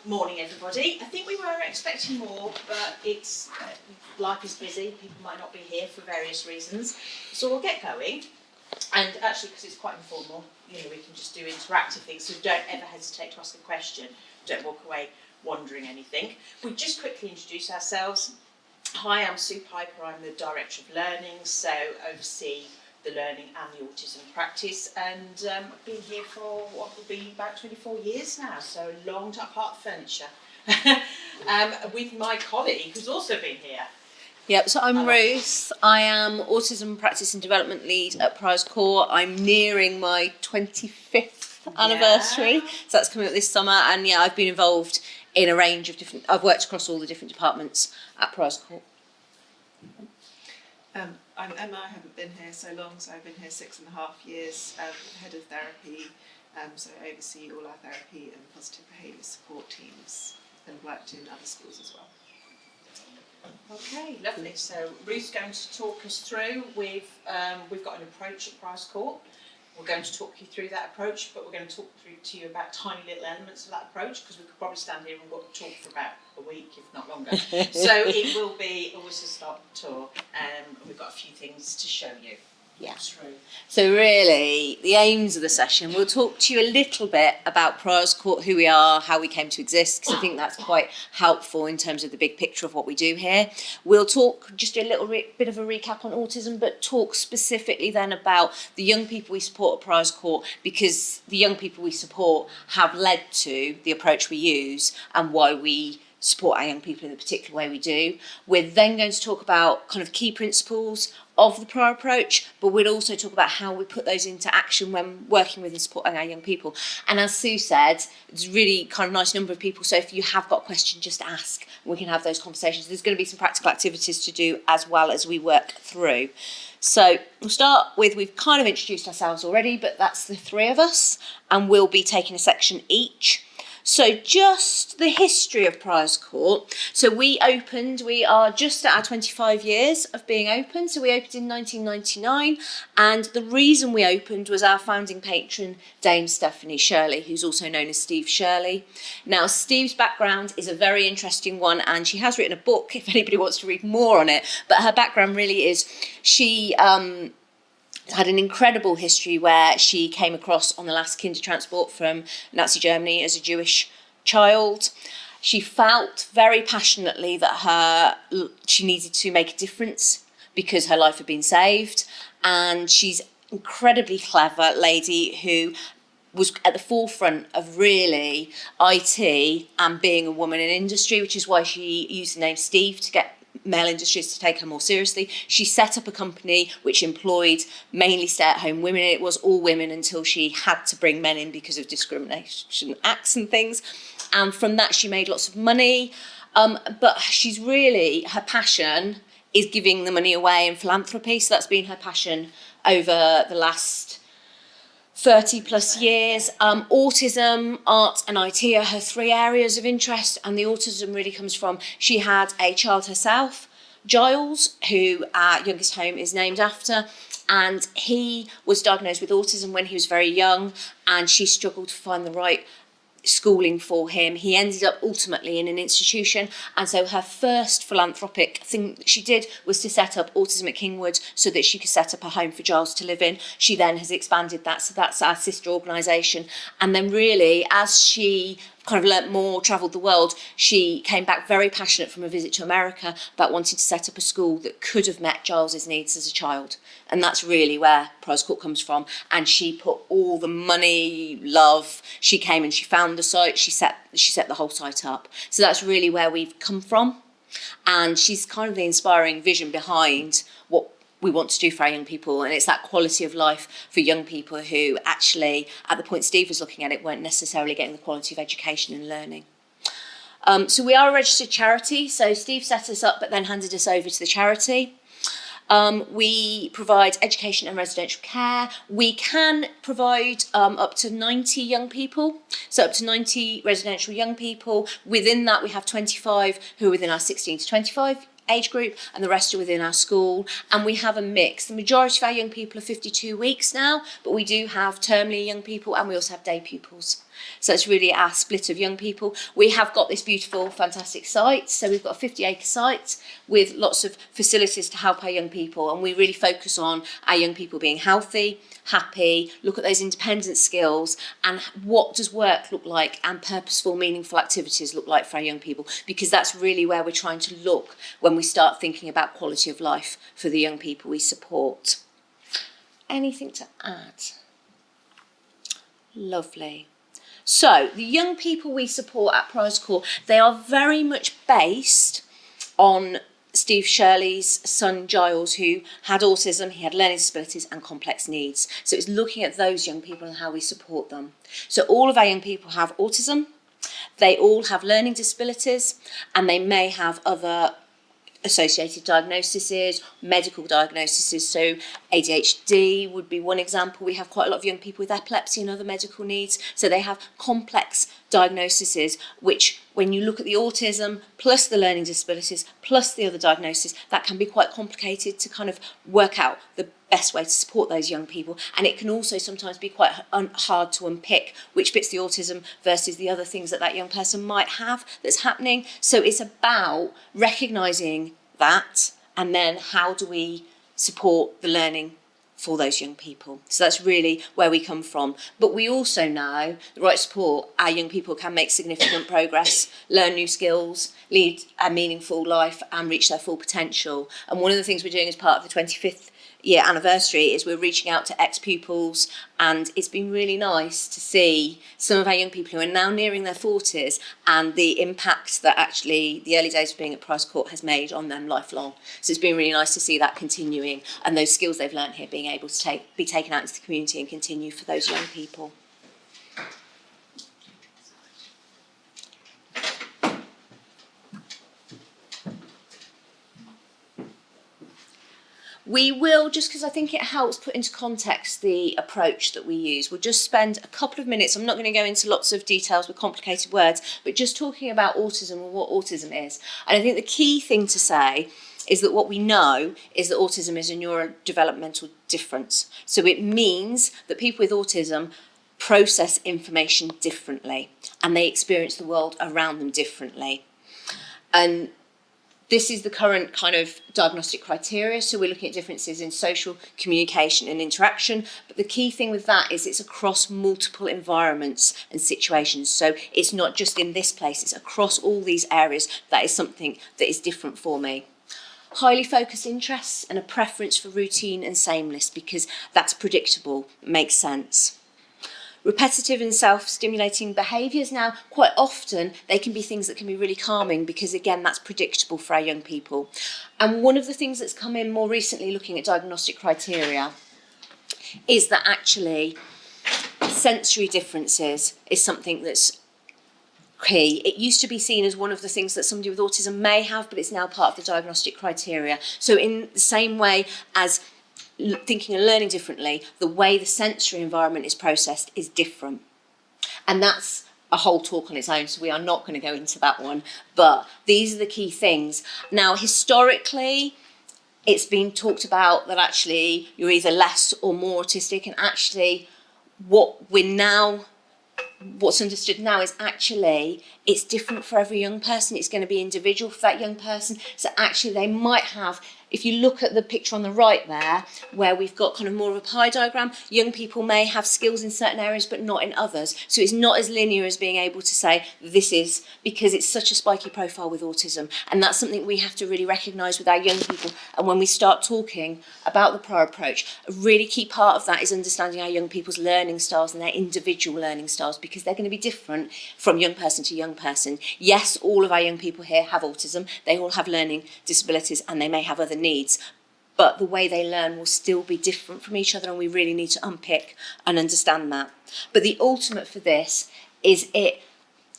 Morning everybody. I think we were expecting more, but it's life is busy. People might not be here for various reasons. So we'll get going. And actually, because it's quite informal, we can just do interactive things. So don't ever hesitate to ask a question. Don't walk away wondering anything. We just quickly introduce ourselves. Hi, I'm Sue Piper. I'm the Director of Learning, so oversee the learning and the autism practice, and I've been here for what will be about 24 years now, so a long time, part of furniture, with my colleague who's also been here. Yep, so I'm Ruth. I am Autism Practice and Development Lead at Prize Court. I'm nearing my 25th anniversary, so that's coming up this summer, and I've been involved in a range of different, I've worked across all the different departments at Prize Court. I'm Emma. I haven't been here so long, so I've been here 6.5 years, head of therapy, so I oversee all our therapy and positive behaviour support teams, and worked in other schools as well. Okay, lovely. So Ruth's going to talk us through. We've got an approach at Prize Court. We're going to talk you through that approach, but we're going to talk to you about tiny little elements of that approach, because we could probably stand here and talk for about a week, if not longer. So it will be a whistle-stop tour, and we've got a few things to show you. Yeah. Through. So really, the aims of the session, we'll talk to you a little bit about Prize Court, who we are, how we came to exist, because I think that's quite helpful in terms of the big picture of what we do here. We'll talk, just a little bit of a recap on autism, but talk specifically then about the young people we support at Prize Court, because the young people we support have led to the approach we use and why we support our young people in the particular way we do. We're then going to talk about kind of key principles of the prior approach, but we'll also talk about how we put those into action when working with and supporting our young people. And as Sue said, it's really kind of nice number of people, so if you have got a question, just ask, and we can have those conversations. There's going to be some practical activities to do as well as we work through. So we'll start with, we've kind of introduced ourselves already, but that's the three of us, and we'll be taking a section each. So just the history of Prize Court. So we are just at our 25 years of being open. So we opened in 1999, and the reason we opened was our founding patron, Dame Stephanie Shirley, who's also known as Steve Shirley. Now, Steve's background is a very interesting one, and she has written a book if anybody wants to read more on it, but her background really is, she had an incredible history where she came across on the last Kindertransport from Nazi Germany as a Jewish child. She felt very passionately that she needed to make a difference because her life had been saved, and she's an incredibly clever lady who was at the forefront of really IT and being a woman in industry, which is why she used the name Steve to get male industries to take her more seriously. She set up a company which employed mainly stay-at-home women. It was all women until she had to bring men in because of discrimination acts and things. And from that, she made lots of money. But she's really, her passion is giving the money away in philanthropy. So that's been her passion over the last 30 plus years. Autism, art and IT are her three areas of interest, and the autism really comes from, she had a child herself, Giles, who our youngest home is named after, and he was diagnosed with autism when he was very young, and she struggled to find the right schooling for him. He ended up ultimately in an institution, and so her first philanthropic thing that she did was to set up Autism at Kingwood so that she could set up a home for Giles to live in. She then has expanded that, so that's our sister organisation. And then really, as she kind of learnt more, travelled the world, she came back very passionate from a visit to America about wanting to set up a school that could have met Giles's needs as a child. And that's really where Prize Court comes from. And she put all the money, love, she came and she found the site, she set the whole site up. So that's really where we've come from. And she's kind of the inspiring vision behind what we want to do for our young people, and it's that quality of life for young people who actually, at the point Steve was looking at it, weren't necessarily getting the quality of education and learning. So we are a registered charity, so Steve set us up but then handed us over to the charity. We provide education and residential care. We can provide up to 90 young people, so up to 90 residential young people. Within that, we have 25 who are within our 16 to 25 age group, and the rest are within our school. And we have a mix. The majority of our young people are 52 weeks now, but we do have terminally young people, and we also have day pupils. So it's really our split of young people. We have got this beautiful, fantastic site. So we've got a 50-acre site with lots of facilities to help our young people. And we really focus on our young people being healthy, happy, look at those independent skills, and what does work look like and purposeful, meaningful activities look like for our young people, because that's really where we're trying to look when we start thinking about quality of life for the young people we support. Anything to add? Lovely. So the young people we support at Prize Court, they are very much based on Steve Shirley's son Giles, who had autism, he had learning disabilities and complex needs. So it's looking at those young people and how we support them. So all of our young people have autism, they all have learning disabilities, and they may have other associated diagnoses, medical diagnoses. So ADHD would be one example. We have quite a lot of young people with epilepsy and other medical needs. So they have complex diagnoses, which when you look at the autism plus the learning disabilities plus the other diagnoses, that can be quite complicated to kind of work out the best way to support those young people. And it can also sometimes be quite hard to unpick which bit's the autism versus the other things that young person might have that's happening. So it's about recognising that, and then how do we support the learning for those young people. So that's really where we come from. But we also know, the right support, our young people can make significant progress, learn new skills, lead a meaningful life and reach their full potential. And one of the things we're doing as part of the 25th year anniversary is we're reaching out to ex-pupils, and it's been really nice to see some of our young people who are now nearing their 40s and the impact that actually the early days of being at Prize Court has made on them lifelong. So it's been really nice to see that continuing, and those skills they've learned here being able to be taken out into the community and continue for those young people. We will, just because I think it helps put into context the approach that we use, we'll just spend a couple of minutes, I'm not going to go into lots of details with complicated words, but just talking about autism and what autism is. And I think the key thing to say is that what we know is that autism is a neurodevelopmental difference. So it means that people with autism process information differently and they experience the world around them differently. And this is the current kind of diagnostic criteria. So we're looking at differences in social communication and interaction. But the key thing with that is it's across multiple environments and situations. So it's not just in this place, it's across all these areas. That is something that is different for me. Highly focused interests and a preference for routine and sameness, because that's predictable, makes sense. Repetitive and self-stimulating behaviours. Now, quite often, they can be things that can be really calming because, again, that's predictable for our young people. And one of the things that's come in more recently looking at diagnostic criteria is that actually sensory differences is something that's key. It used to be seen as one of the things that somebody with autism may have, but it's now part of the diagnostic criteria. So in the same way as thinking and learning differently, the way the sensory environment is processed is different. And that's a whole talk on its own, so we are not going to go into that one. But these are the key things. Now, historically, it's been talked about that actually you're either less or more autistic, and actually what's understood now is actually it's different for every young person. It's going to be individual for that young person. So actually they might have, if you look at the picture on the right there, where we've got kind of more of a pie diagram, young people may have skills in certain areas but not in others. So it's not as linear as being able to say this is, because it's such a spiky profile with autism. And that's something we have to really recognise with our young people. And when we start talking about the prior approach, a really key part of that is understanding our young people's learning styles and their individual learning styles, because they're going to be different from young person to young person. Yes, all of our young people here have autism, they all have learning disabilities, and they may have other needs, but the way they learn will still be different from each other, and we really need to unpick and understand that. But the ultimate for this is it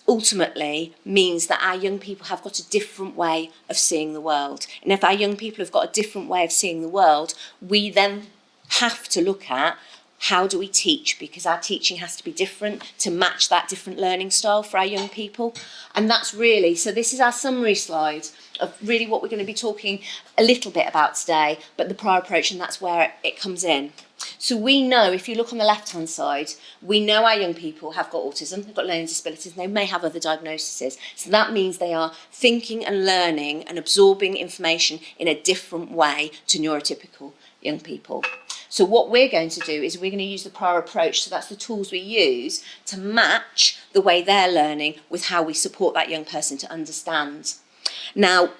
ultimately means that our young people have got a different way of seeing the world. And if our young people have got a different way of seeing the world, we then have to look at how do we teach, because our teaching has to be different to match that different learning style for our young people. And that's really, so this is our summary slide of really what we're going to be talking a little bit about today, but the prior approach, and that's where it comes in. So we know, if you look on the left-hand side, we know our young people have got autism, they've got learning disabilities, and they may have other diagnoses. So that means they are thinking and learning and absorbing information in a different way to neurotypical young people. So what we're going to do is we're going to use the prior approach, so that's the tools we use to match the way they're learning with how we support that young person to understand. Now,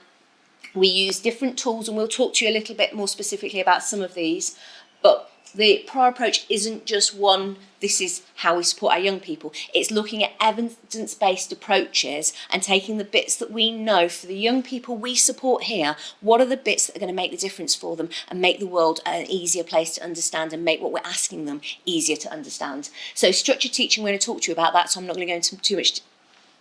we use different tools, and we'll talk to you a little bit more specifically about some of these, but the prior approach isn't just one, this is how we support our young people. It's looking at evidence-based approaches and taking the bits that we know for the young people we support here, what are the bits that are going to make the difference for them and make the world an easier place to understand and make what we're asking them easier to understand. So structured teaching, we're going to talk to you about that, so I'm not going to go into too much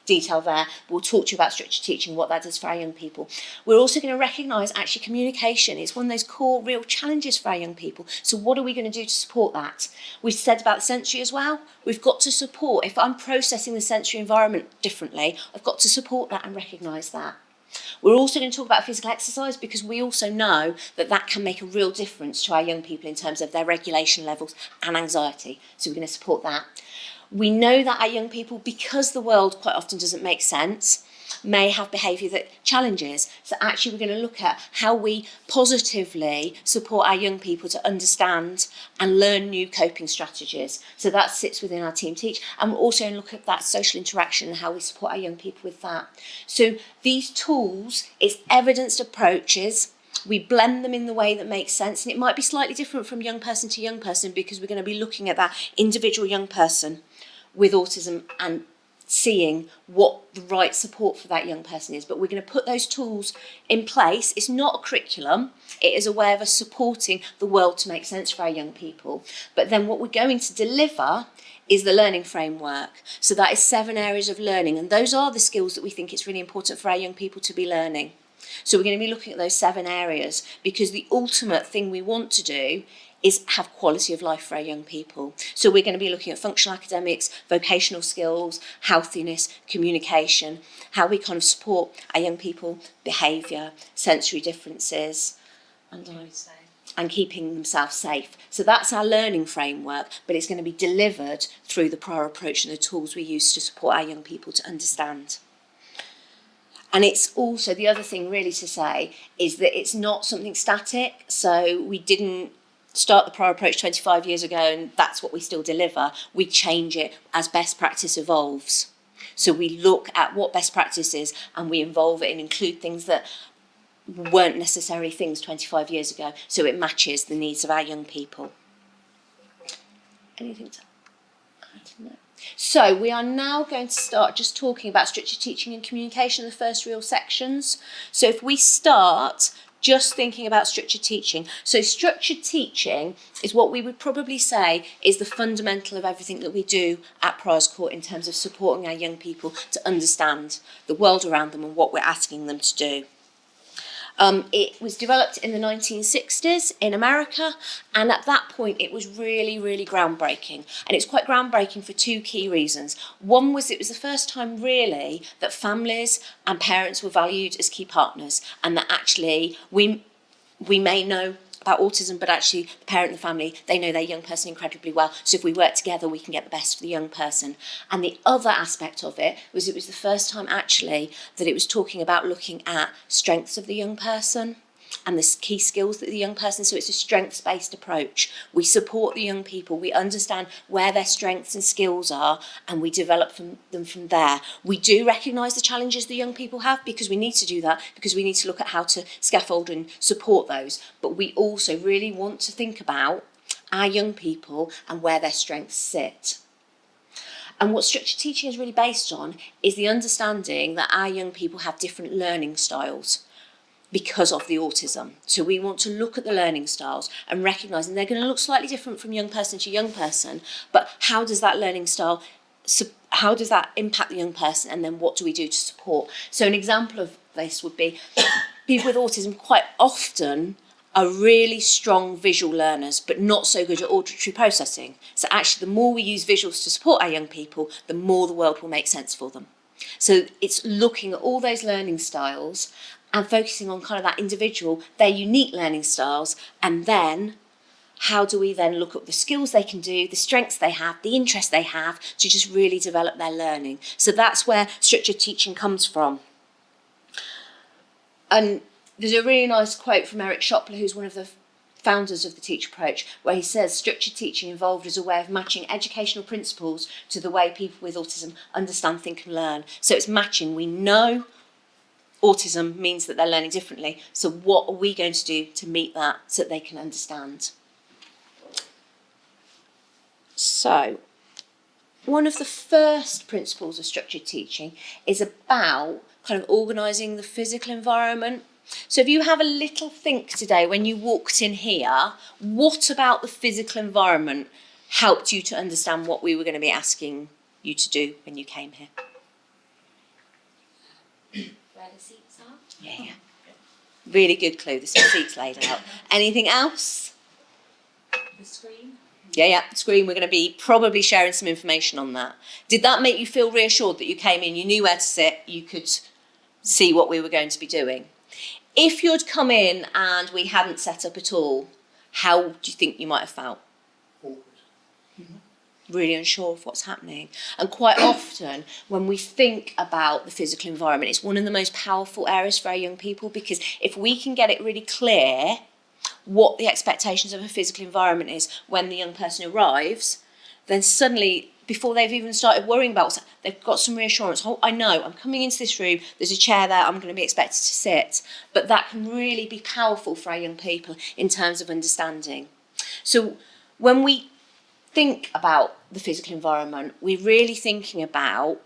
detail there. We'll talk to you about structured teaching, what that does for our young people. We're also going to recognise actually communication is one of those core real challenges for our young people. So what are we going to do to support that? We've said about the sensory as well. We've got to support, if I'm processing the sensory environment differently, I've got to support that and recognise that. We're also going to talk about physical exercise because we also know that that can make a real difference to our young people in terms of their regulation levels and anxiety. So we're going to support that. We know that our young people, because the world quite often doesn't make sense, may have behaviour that challenges. So actually we're going to look at how we positively support our young people to understand and learn new coping strategies. So that sits within our Team Teach. And we're also going to look at that social interaction and how we support our young people with that. So these tools, it's evidenced approaches. We blend them in the way that makes sense, and it might be slightly different from young person to young person because we're going to be looking at that individual young person with autism and seeing what the right support for that young person is. But we're going to put those tools in place. It's not a curriculum, it is a way of us supporting the world to make sense for our young people. But then what we're going to deliver is the learning framework. So that is 7 areas of learning, and those are the skills that we think it's really important for our young people to be learning. So we're going to be looking at those 7 areas because the ultimate thing we want to do is have quality of life for our young people. So we're going to be looking at functional academics, vocational skills, healthiness, communication, how we kind of support our young people, behaviour, sensory differences, and keeping themselves safe. So that's our learning framework, but it's going to be delivered through the prior approach and the tools we use to support our young people to understand. And it's also, the other thing really to say is that it's not something static. So we didn't start the prior approach 25 years ago and that's what we still deliver. We change it as best practice evolves. So we look at what best practice is and we involve it and include things that weren't necessary things 25 years ago, so it matches the needs of our young people. Anything to add? No. So we are now going to start just talking about structured teaching and communication, the first real sections. So if we start just thinking about structured teaching. So structured teaching is what we would probably say is the fundamental of everything that we do at Priors Court in terms of supporting our young people to understand the world around them and what we're asking them to do. It was developed in the 1960s in America, and at that point it was really, really groundbreaking. And it's quite groundbreaking for 2 key reasons. One was it was the first time really that families and parents were valued as key partners, and that actually we may know about autism, but actually the parent and the family, they know their young person incredibly well. So if we work together, we can get the best for the young person. And the other aspect of it was the first time actually that it was talking about looking at strengths of the young person and the key skills that the young person, so it's a strengths-based approach. We support the young people, we understand where their strengths and skills are, and we develop them from there. We do recognise the challenges the young people have because we need to do that, because we need to look at how to scaffold and support those. But we also really want to think about our young people and where their strengths sit. And what structured teaching is really based on is the understanding that our young people have different learning styles because of the autism. So we want to look at the learning styles and recognise, and they're going to look slightly different from young person to young person, but how does that learning style, how does that impact the young person, and then what do we do to support? So an example of this would be people with autism quite often are really strong visual learners, but not so good at auditory processing. So actually the more we use visuals to support our young people, the more the world will make sense for them. So it's looking at all those learning styles and focusing on kind of that individual, their unique learning styles, and then how do we then look at the skills they can do, the strengths they have, the interests they have to just really develop their learning. So that's where structured teaching comes from. And there's a really nice quote from Eric Shopler, who's one of the founders of the teacher approach, where he says structured teaching involved as a way of matching educational principles to the way people with autism understand, think and learn. So it's matching. We know autism means that they're learning differently, so what are we going to do to meet that so that they can understand? So one of the first principles of structured teaching is about kind of organising the physical environment. So if you have a little think today when you walked in here, what about the physical environment helped you to understand what we were going to be asking you to do when you came here? Where the seats are. Yeah. Really good clue, there's some seats laid out. Anything else? The screen. Yeah, screen, we're going to be probably sharing some information on that. Did that make you feel reassured that you came in, you knew where to sit, you could see what we were going to be doing? If you'd come in and we hadn't set up at all, how do you think you might have felt? Awkward. Really unsure of what's happening. And quite often when we think about the physical environment, it's one of the most powerful areas for our young people, because if we can get it really clear what the expectations of a physical environment is when the young person arrives, then suddenly, before they've even started worrying about what's, they've got some reassurance. Oh, I know, I'm coming into this room, there's a chair there, I'm going to be expected to sit. But that can really be powerful for our young people in terms of understanding. So when we think about the physical environment, we're really thinking about,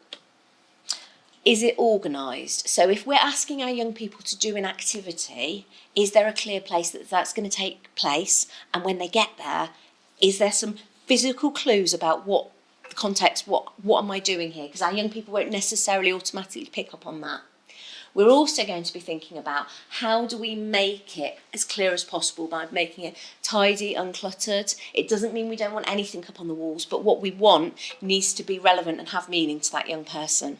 is it organised? So if we're asking our young people to do an activity, is there a clear place that that's going to take place? And when they get there, is there some physical clues about what the context, what am I doing here? Because our young people won't necessarily automatically pick up on that. We're also going to be thinking about how do we make it as clear as possible by making it tidy, uncluttered. It doesn't mean we don't want anything up on the walls, but what we want needs to be relevant and have meaning to that young person.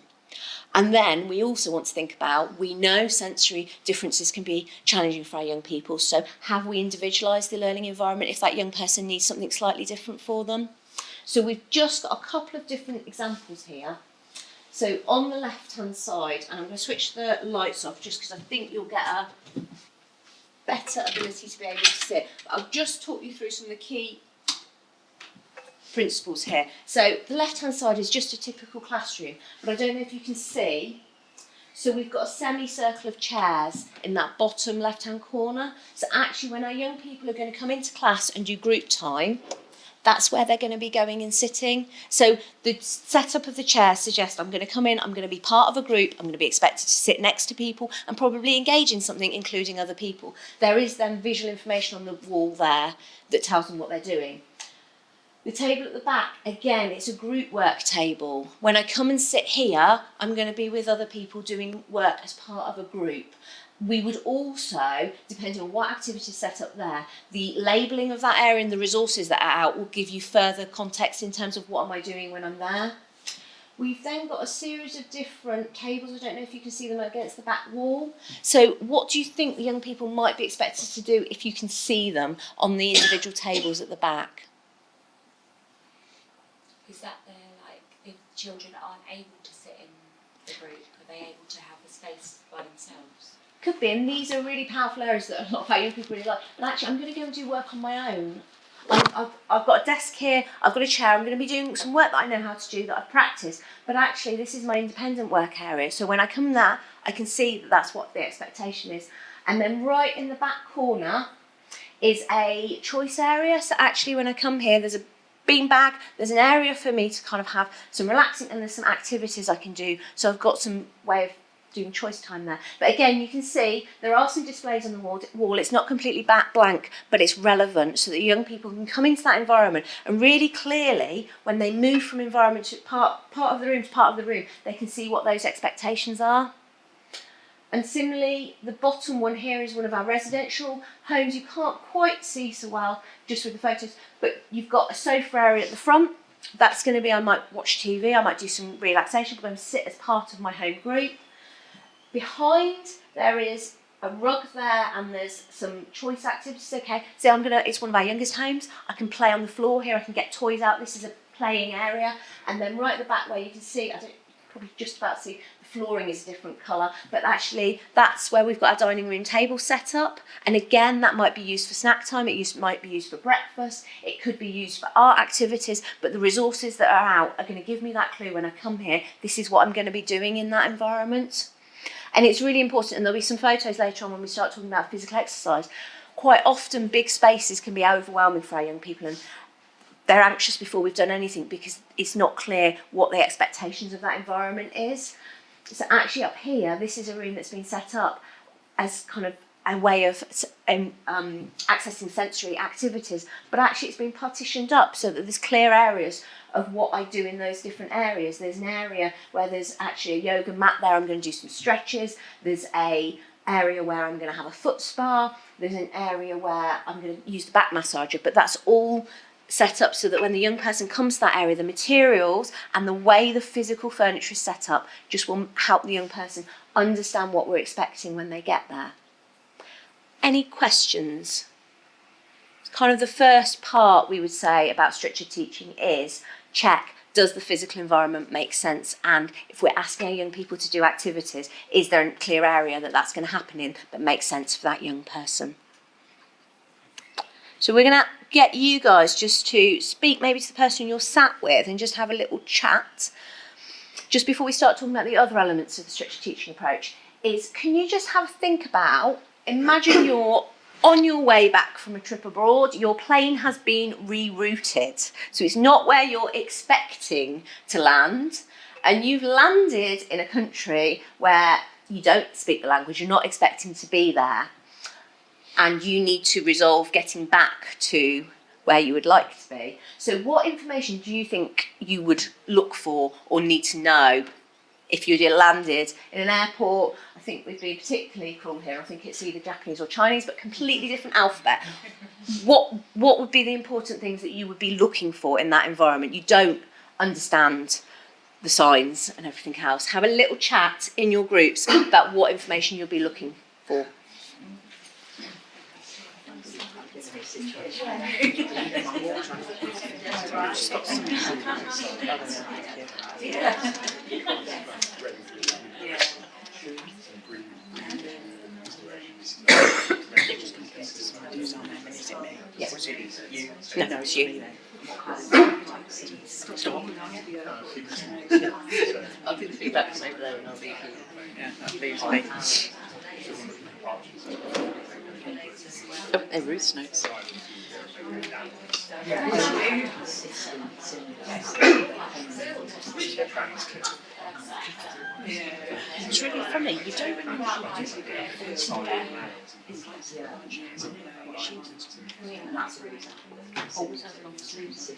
And then we also want to think about, we know sensory differences can be challenging for our young people, so have we individualised the learning environment if that young person needs something slightly different for them? So we've just got a couple of different examples here. So on the left-hand side, and I'm going to switch the lights off just because I think you'll get a better ability to be able to sit. But I'll just talk you through some of the key principles here. So the left-hand side is just a typical classroom, but I don't know if you can see. So we've got a semicircle of chairs in that bottom left-hand corner. So actually when our young people are going to come into class and do group time, that's where they're going to be going and sitting. So the setup of the chair suggests I'm going to come in, I'm going to be part of a group, I'm going to be expected to sit next to people and probably engage in something, including other people. There is then visual information on the wall there that tells them what they're doing. The table at the back, again, it's a group work table. When I come and sit here, I'm going to be with other people doing work as part of a group. We would also, depending on what activity is set up there, the labelling of that area and the resources that are out will give you further context in terms of what am I doing when I'm there. We've then got a series of different tables. I don't know if you can see them against the back wall. So what do you think the young people might be expected to do if you can see them on the individual tables at the back? Is that like, if children aren't able to sit in the group, are they able to have a space by themselves? Could be, and these are really powerful areas that a lot of our young people really like. But actually, I'm going to go and do work on my own. I've got a desk here, I've got a chair, I'm going to be doing some work that I know how to do, that I've practiced. But actually, this is my independent work area. So when I come there, I can see that that's what the expectation is. And then right in the back corner is a choice area. So actually, when I come here, there's a beanbag, there's an area for me to kind of have some relaxing, and there's some activities I can do. So I've got some way of doing choice time there. But again, you can see there are some displays on the wall. It's not completely blank, but it's relevant so that young people can come into that environment and really clearly, when they move from environment to part of the room to part of the room, they can see what those expectations are. And similarly, the bottom one here is one of our residential homes. You can't quite see so well just with the photos, but you've got a sofa area at the front. That's going to be, I might watch TV, I might do some relaxation, but I'm going to sit as part of my home group. Behind there is a rug there, and there's some choice activities. Okay, so it's one of our youngest homes. I can play on the floor here, I can get toys out. This is a playing area. And then right at the back where you can see, I don't probably just about see, the flooring is a different colour, but actually that's where we've got our dining room table set up. And again, that might be used for snack time, might be used for breakfast, it could be used for art activities, but the resources that are out are going to give me that clue when I come here, this is what I'm going to be doing in that environment. And it's really important, and there'll be some photos later on when we start talking about physical exercise. Quite often big spaces can be overwhelming for our young people, and they're anxious before we've done anything because it's not clear what the expectations of that environment is. So actually up here, this is a room that's been set up as kind of a way of accessing sensory activities, but actually it's been partitioned up so that there's clear areas of what I do in those different areas. There's an area where there's actually a yoga mat there, I'm going to do some stretches. There's a area where I'm going to have a foot spa. There's an area where I'm going to use the back massager, but that's all set up so that when the young person comes to that area, the materials and the way the physical furniture is set up just will help the young person understand what we're expecting when they get there. Any questions? Kind of the first part we would say about structured teaching is check, does the physical environment make sense? And if we're asking our young people to do activities, is there a clear area that that's going to happen in that makes sense for that young person? So we're going to get you guys just to speak maybe to the person you're sat with and just have a little chat. Just before we start talking about the other elements of the structured teaching approach, is can you just have a think about, imagine you're on your way back from a trip abroad, your plane has been rerouted. So it's not where you're expecting to land, and you've landed in a country where you don't speak the language, you're not expecting to be there, and you need to resolve getting back to where you would like to be. So what information do you think you would look for or need to know if you'd landed in an airport? I think we'd be particularly cool here. I think it's either Japanese or Chinese, but completely different alphabet. What would be the important things that you would be looking for in that environment? You don't understand the signs and everything else. Have a little chat in your groups about what information you'll be looking for. No, it's you. Stop. I'll do the feedback from over there and I'll leave you. Yeah, that leaves me. Oh, and Ruth's notes. It's really funny, you don't really know what to do. Always has long sleeves.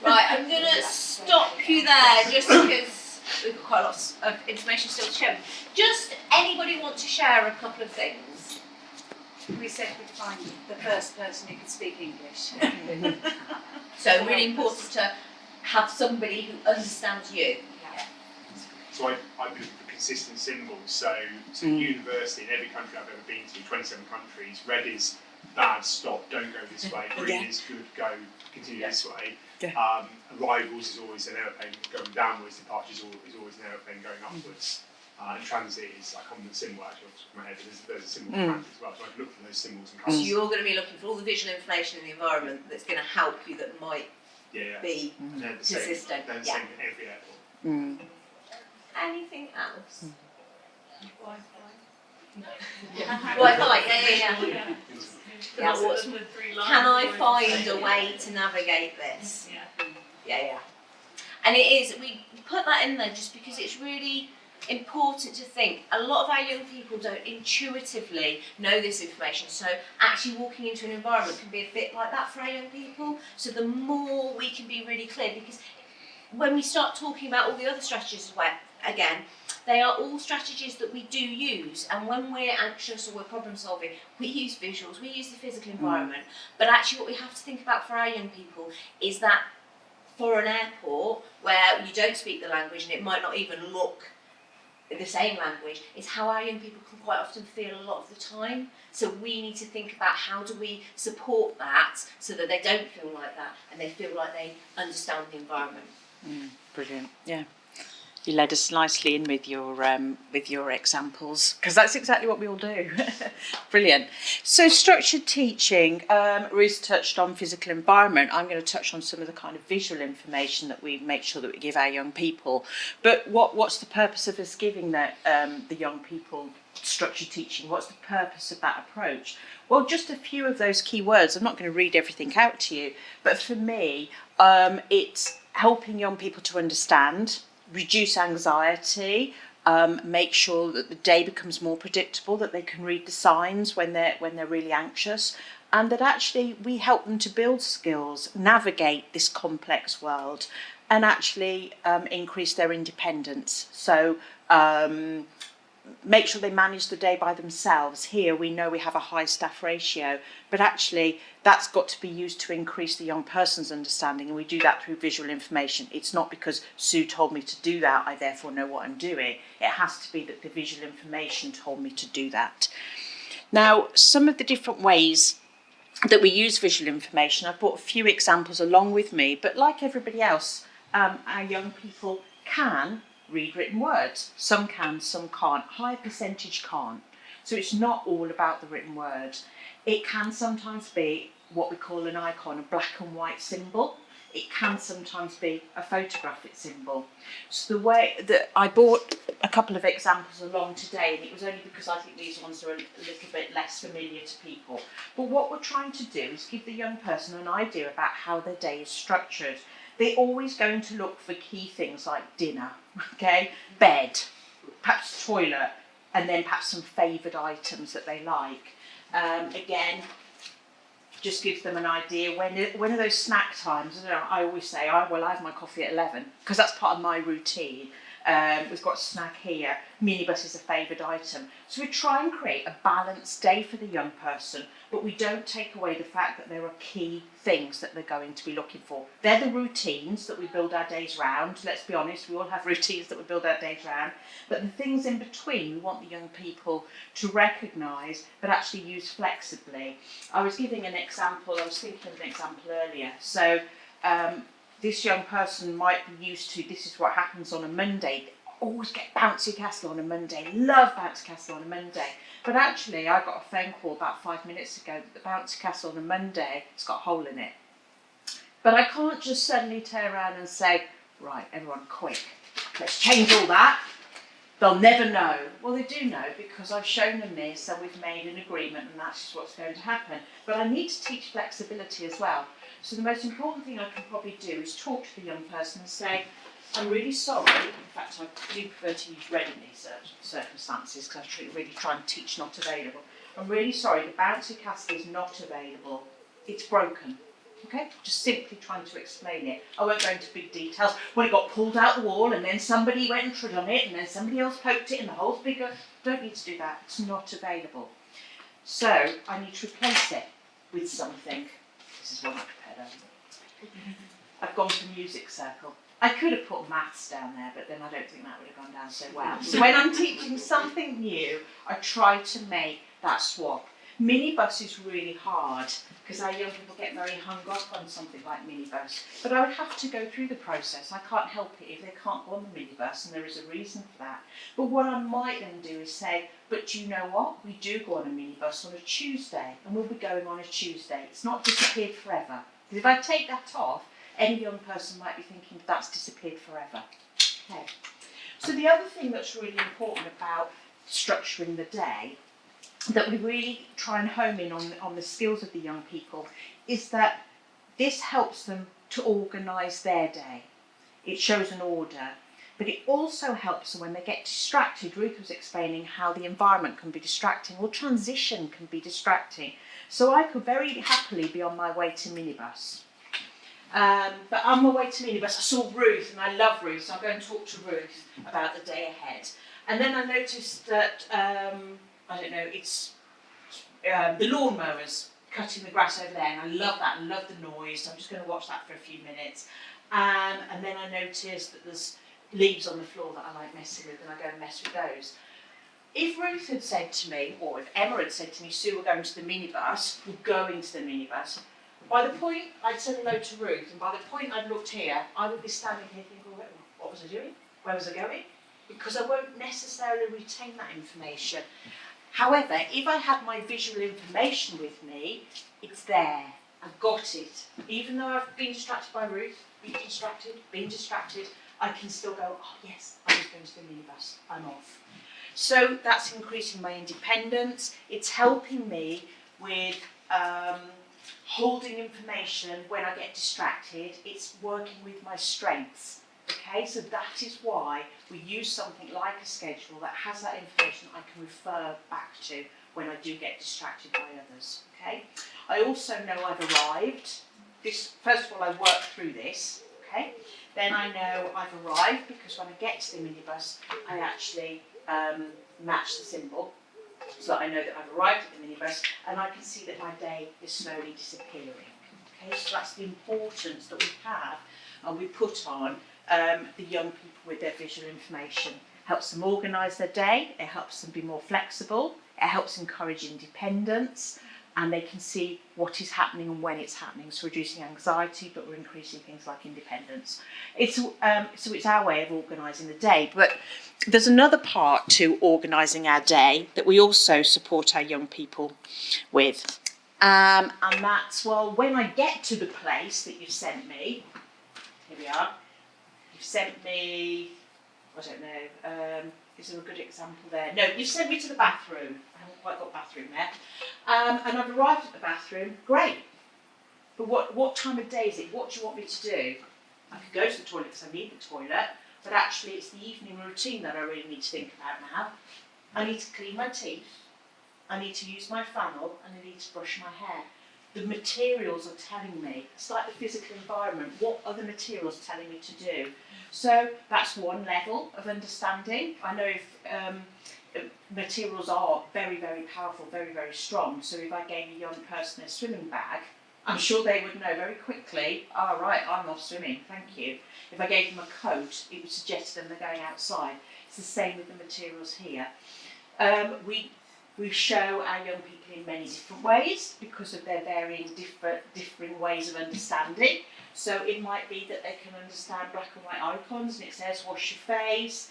Right, I'm going to stop you there just because we've got quite a lot of information still to share. Just anybody want to share a couple of things? We said we'd find the first person who could speak English. So really important to have somebody who understands you. So I do the consistent symbols. So university in every country I've ever been to, 27 countries, red is bad, stop, don't go this way. Green is good, go, continue this way. Arrivals is always an aeroplane going downwards, departures is always an aeroplane going upwards. And transit is a common symbol actually off the top of my head, but there's a symbol for transit as well. So I can look for those symbols and So colours. you're going to be looking for all the visual information in the environment that's going to help you that might be They're the same, consistent. they're the same in every airport. Anything else? Wi-Fi. Wi-Fi, yeah. Yeah, Can I find a way to navigate this? Yeah. And it is, we put that in there just because it's really important to think. A lot of our young people don't intuitively know this information, so actually walking into an environment can be a bit like that for our young people. So the more we can be really clear, because when we start talking about all the other strategies, again, they are all strategies that we do use, and when we're anxious or we're problem solving, we use visuals, we use the physical environment, but actually what we have to think about for our young people is that for an airport where you don't speak the language and it might not even look the same language, is how our young people can quite often feel a lot of the time. So we need to think about how do we support that so that they don't feel like that and they feel like they understand the environment. Brilliant, yeah. You led us nicely in with your examples, because that's exactly what we all do. Brilliant. So structured teaching, Ruth touched on physical environment. I'm going to touch on some of the kind of visual information that we make sure that we give our young people. But what's the purpose of us giving the young people structured teaching? What's the purpose of that approach? Well, just a few of those key words. I'm not going to read everything out to you, but for me, it's helping young people to understand, reduce anxiety, make sure that the day becomes more predictable, that they can read the signs when they're really anxious, and that actually we help them to build skills, navigate this complex world, and actually increase their independence. So make sure they manage the day by themselves. Here we know we have a high staff ratio, but actually that's got to be used to increase the young person's understanding, and we do that through visual information. It's not because Sue told me to do that, I therefore know what I'm doing. It has to be that the visual information told me to do that. Now, some of the different ways that we use visual information, I've brought a few examples along with me, but like everybody else, our young people can read written words. Some can, some can't. High percentage can't. So it's not all about the written word. It can sometimes be what we call an icon, a black and white symbol. It can sometimes be a photographic symbol. So the way that I brought a couple of examples along today, and it was only because I think these ones are a little bit less familiar to people. But what we're trying to do is give the young person an idea about how their day is structured. They're always going to look for key things like dinner, okay, bed, perhaps toilet, and then perhaps some favoured items that they like. Again, just gives them an idea. When are those snack times? I always say, I have my coffee at 11 because that's part of my routine. We've got a snack here. Minibus is a favoured item. So we try and create a balanced day for the young person, but we don't take away the fact that there are key things that they're going to be looking for. They're the routines that we build our days round. Let's be honest, we all have routines that we build our days round. But the things in between, we want the young people to recognise, but actually use flexibly. I was giving an example, I was thinking of an example earlier. So this young person might be used to, this is what happens on a Monday. Always get bouncy castle on a Monday. Love bouncy castle on a Monday. But actually, I got a phone call about 5 minutes ago that the bouncy castle on a Monday has got a hole in it. But I can't just suddenly turn around and say, right, everyone, quick, let's change all that. They'll never know. Well, they do know because I've shown them this and we've made an agreement and that's just what's going to happen. But I need to teach flexibility as well. So the most important thing I can probably do is talk to the young person and say, I'm really sorry. In fact, I do prefer to use red in these circumstances because I really try and teach not available. I'm really sorry, the bouncy castle is not available. It's broken. Okay? Just simply trying to explain it. I won't go into big details. Well, it got pulled out the wall and then somebody went and trod on it and then somebody else poked it and the hole's bigger. Don't need to do that. It's not available. So I need to replace it with something. This is what I prepared. I've gone for music circle. I could have put maths down there, but then I don't think that would have gone down so well. So when I'm teaching something new, I try to make that swap. Minibus is really hard because our young people get very hung up on something like minibus. But I would have to go through the process. I can't help it if they can't go on the minibus, and there is a reason for that. But what I might then do is say, but do you know what? We do go on a minibus on a Tuesday, and we'll be going on a Tuesday. It's not disappeared forever. Because if I take that off, any young person might be thinking that's disappeared forever. Okay. So the other thing that's really important about structuring the day that we really try and home in on the skills of the young people is that this helps them to organise their day. It shows an order. But it also helps them when they get distracted. Ruth was explaining how the environment can be distracting, or transition can be distracting. So I could very happily be on my way to minibus. But on my way to minibus, I saw Ruth, and I love Ruth, so I'll go and talk to Ruth about the day ahead. And then I noticed that, I don't know, it's the lawnmowers cutting the grass over there, and I love that, I love the noise, so I'm just going to watch that for a few minutes. And then I noticed that there's leaves on the floor that I like messing with, and I go and mess with those. If Ruth had said to me, or if Emma had said to me, Sue, we're going to the minibus, we're going to the minibus, by the point I'd said hello to Ruth, and by the point I'd looked here, I would be standing here thinking, well, what was I doing? Where was I going? Because I won't necessarily retain that information. However, if I had my visual information with me, it's there. I've got it. Even though I've been distracted by Ruth, been distracted, I can still go, oh yes, I was going to the minibus, I'm off. So that's increasing my independence. It's helping me with holding information when I get distracted. It's working with my strengths. Okay, so that is why we use something like a schedule that has that information I can refer back to when I do get distracted by others. Okay, I also know I've arrived. First of all, I work through this. Okay, then I know I've arrived because when I get to the minibus, I actually match the symbol so that I know that I've arrived at the minibus, and I can see that my day is slowly disappearing. Okay, so that's the importance that we have and we put on the young people with their visual information. Helps them organise their day, it helps them be more flexible, it helps encourage independence, and they can see what is happening and when it's happening. So reducing anxiety, but we're increasing things like independence. So it's our way of organising the day. But there's another part to organising our day that we also support our young people with. And that's, well, when I get to the place that you've sent me, here we are, you've sent me, I don't know, is there a good example there? No, you've sent me to the bathroom. I haven't quite got bathroom yet. And I've arrived at the bathroom, great. But what time of day is it? What do you want me to do? I could go to the toilet because I need the toilet, but actually it's the evening routine that I really need to think about now. I need to clean my teeth, I need to use my flannel, and I need to brush my hair. The materials are telling me, it's like the physical environment, what are the materials telling me to do? So that's one level of understanding. I know if materials are very, very powerful, very, very strong, so if I gave a young person a swimming bag, I'm sure they would know very quickly, oh right, I'm off swimming, thank you. If I gave them a coat, it would suggest to them they're going outside. It's the same with the materials here. We show our young people in many different ways because of their varying differing ways of understanding. So it might be that they can understand black and white icons and it says wash your face,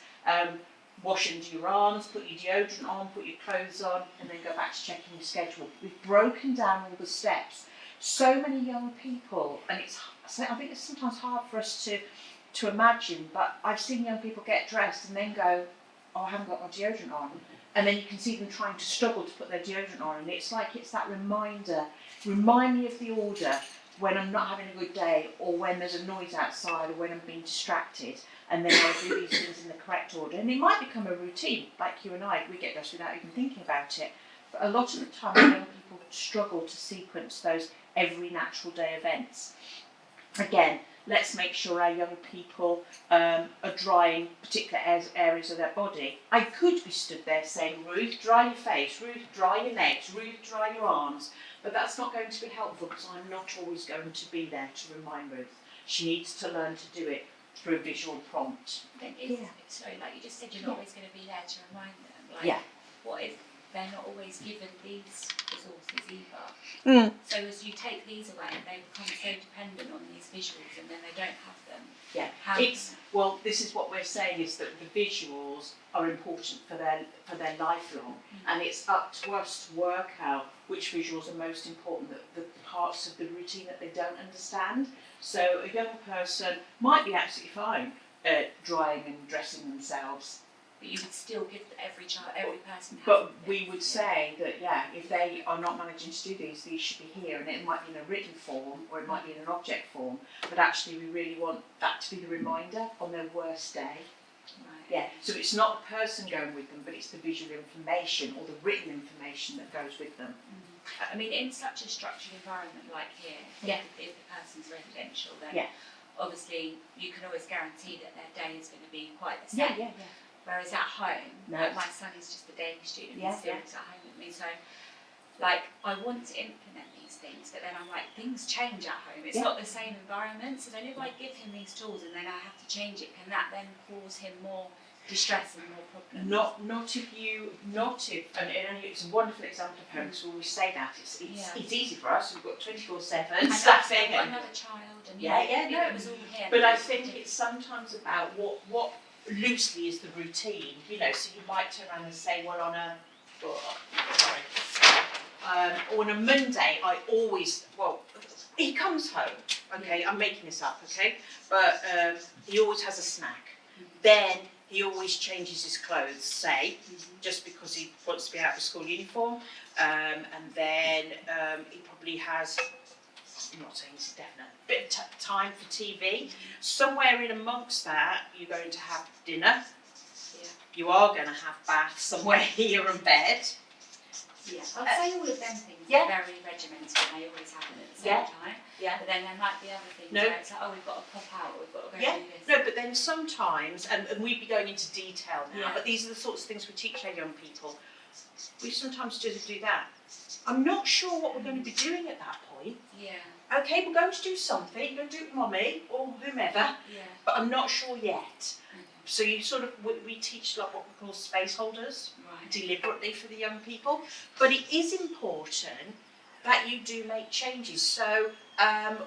wash under your arms, put your deodorant on, put your clothes on, and then go back to checking your schedule. We've broken down all the steps. So many young people, and I think it's sometimes hard for us to imagine, but I've seen young people get dressed and then go, oh, I haven't got my deodorant on. And then you can see them trying to struggle to put their deodorant on, and it's like it's that reminder, remind me of the order when I'm not having a good day, or when there's a noise outside, or when I'm being distracted, and then I'll do these things in the correct order. And it might become a routine, like you and I, we get dressed without even thinking about it. But a lot of the time, young people struggle to sequence those every natural day events. Again, let's make sure our young people are drying particular areas of their body. I could be stood there saying, Ruth, dry your face, Ruth, dry your legs, Ruth, dry your arms, but that's not going to be helpful because I'm not always going to be there to remind Ruth. She needs to learn to do it through a visual prompt. Sorry, like you just said, you're not always going to be there to remind them. Like, what if they're not always given these resources either? So as you take these away, they become so dependent on these visuals, and then they don't have them. Well, this is what we're saying, is that the visuals are important for their lifelong, and it's up to us to work out which visuals are most important, the parts of the routine that they don't understand. So a young person might be absolutely fine drying and dressing themselves, but you would still give every person. But we would say that, yeah, if they are not managing to do these should be here, and it might be in a written form or it might be in an object form, but actually we really want that to be the reminder on their worst day. Right. Yeah, so it's not the person going with them, but it's the visual information or the written information that goes with them. I mean, in such a structured environment like here, if the person's residential, then Yeah. obviously you can always guarantee that their day is going to be quite the same. Yeah. Whereas at home, No. like my son is just a daily student, Yeah, he still yeah. lives at home with me, so like I want to implement these things, but then I'm like, things change at home. It's Yeah. not the same environment, so then if I give him these tools and then I have to change it, can that then cause him more distress and more problems? Not if, and it's a wonderful example of home, because we always say that, it's easy for us, we've got 24/7 And staffing. I've got another child, and No. it was all here. But I think it's sometimes about what loosely is the routine, so you might turn around and say, well, on a Monday, he comes home, okay, I'm making this up, okay, but he always has a snack. Then he always changes his clothes, say, just because he wants to be out of school uniform, and then he probably has, I'm not saying this is definite, bit of time for TV. Somewhere in amongst that, you're going to have dinner. Yeah. You are going to have bath somewhere here and bed. Yeah, I'd say all of them things Yeah. are very regimented and they always happen at the same Yeah. time. Yeah. But then there might be other things No. where it's like, oh, we've got to pop out, or we've got to go Yeah. do this. No, but then sometimes, and we'd be going into detail now, Yeah. but these are the sorts of things we teach our young people. We sometimes do that. I'm not sure what we're going to be doing at that point. Yeah, Okay, we're going to do something, you're going to do it with mummy or whomever, yeah. but I'm not sure yet. Okay. So you we teach like what we call space holders, Right. deliberately for the young people, but it is important that you do make changes. So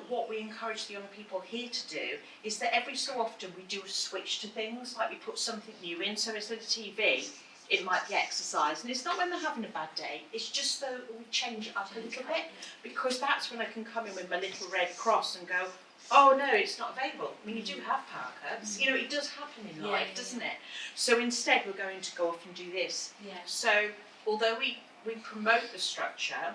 what we encourage the young people here to do is that every so often we do a switch to things, like we put something new in. So instead of TV, it might be exercise, and it's not when they're having a bad day, it's just that we change it up a little bit, because that's when I can come in with my little red cross and go, oh no, it's not available. I mean, you do have power cuts, it does happen in life, doesn't it? So instead we're going to go off and do this. Yeah. So although we promote the structure,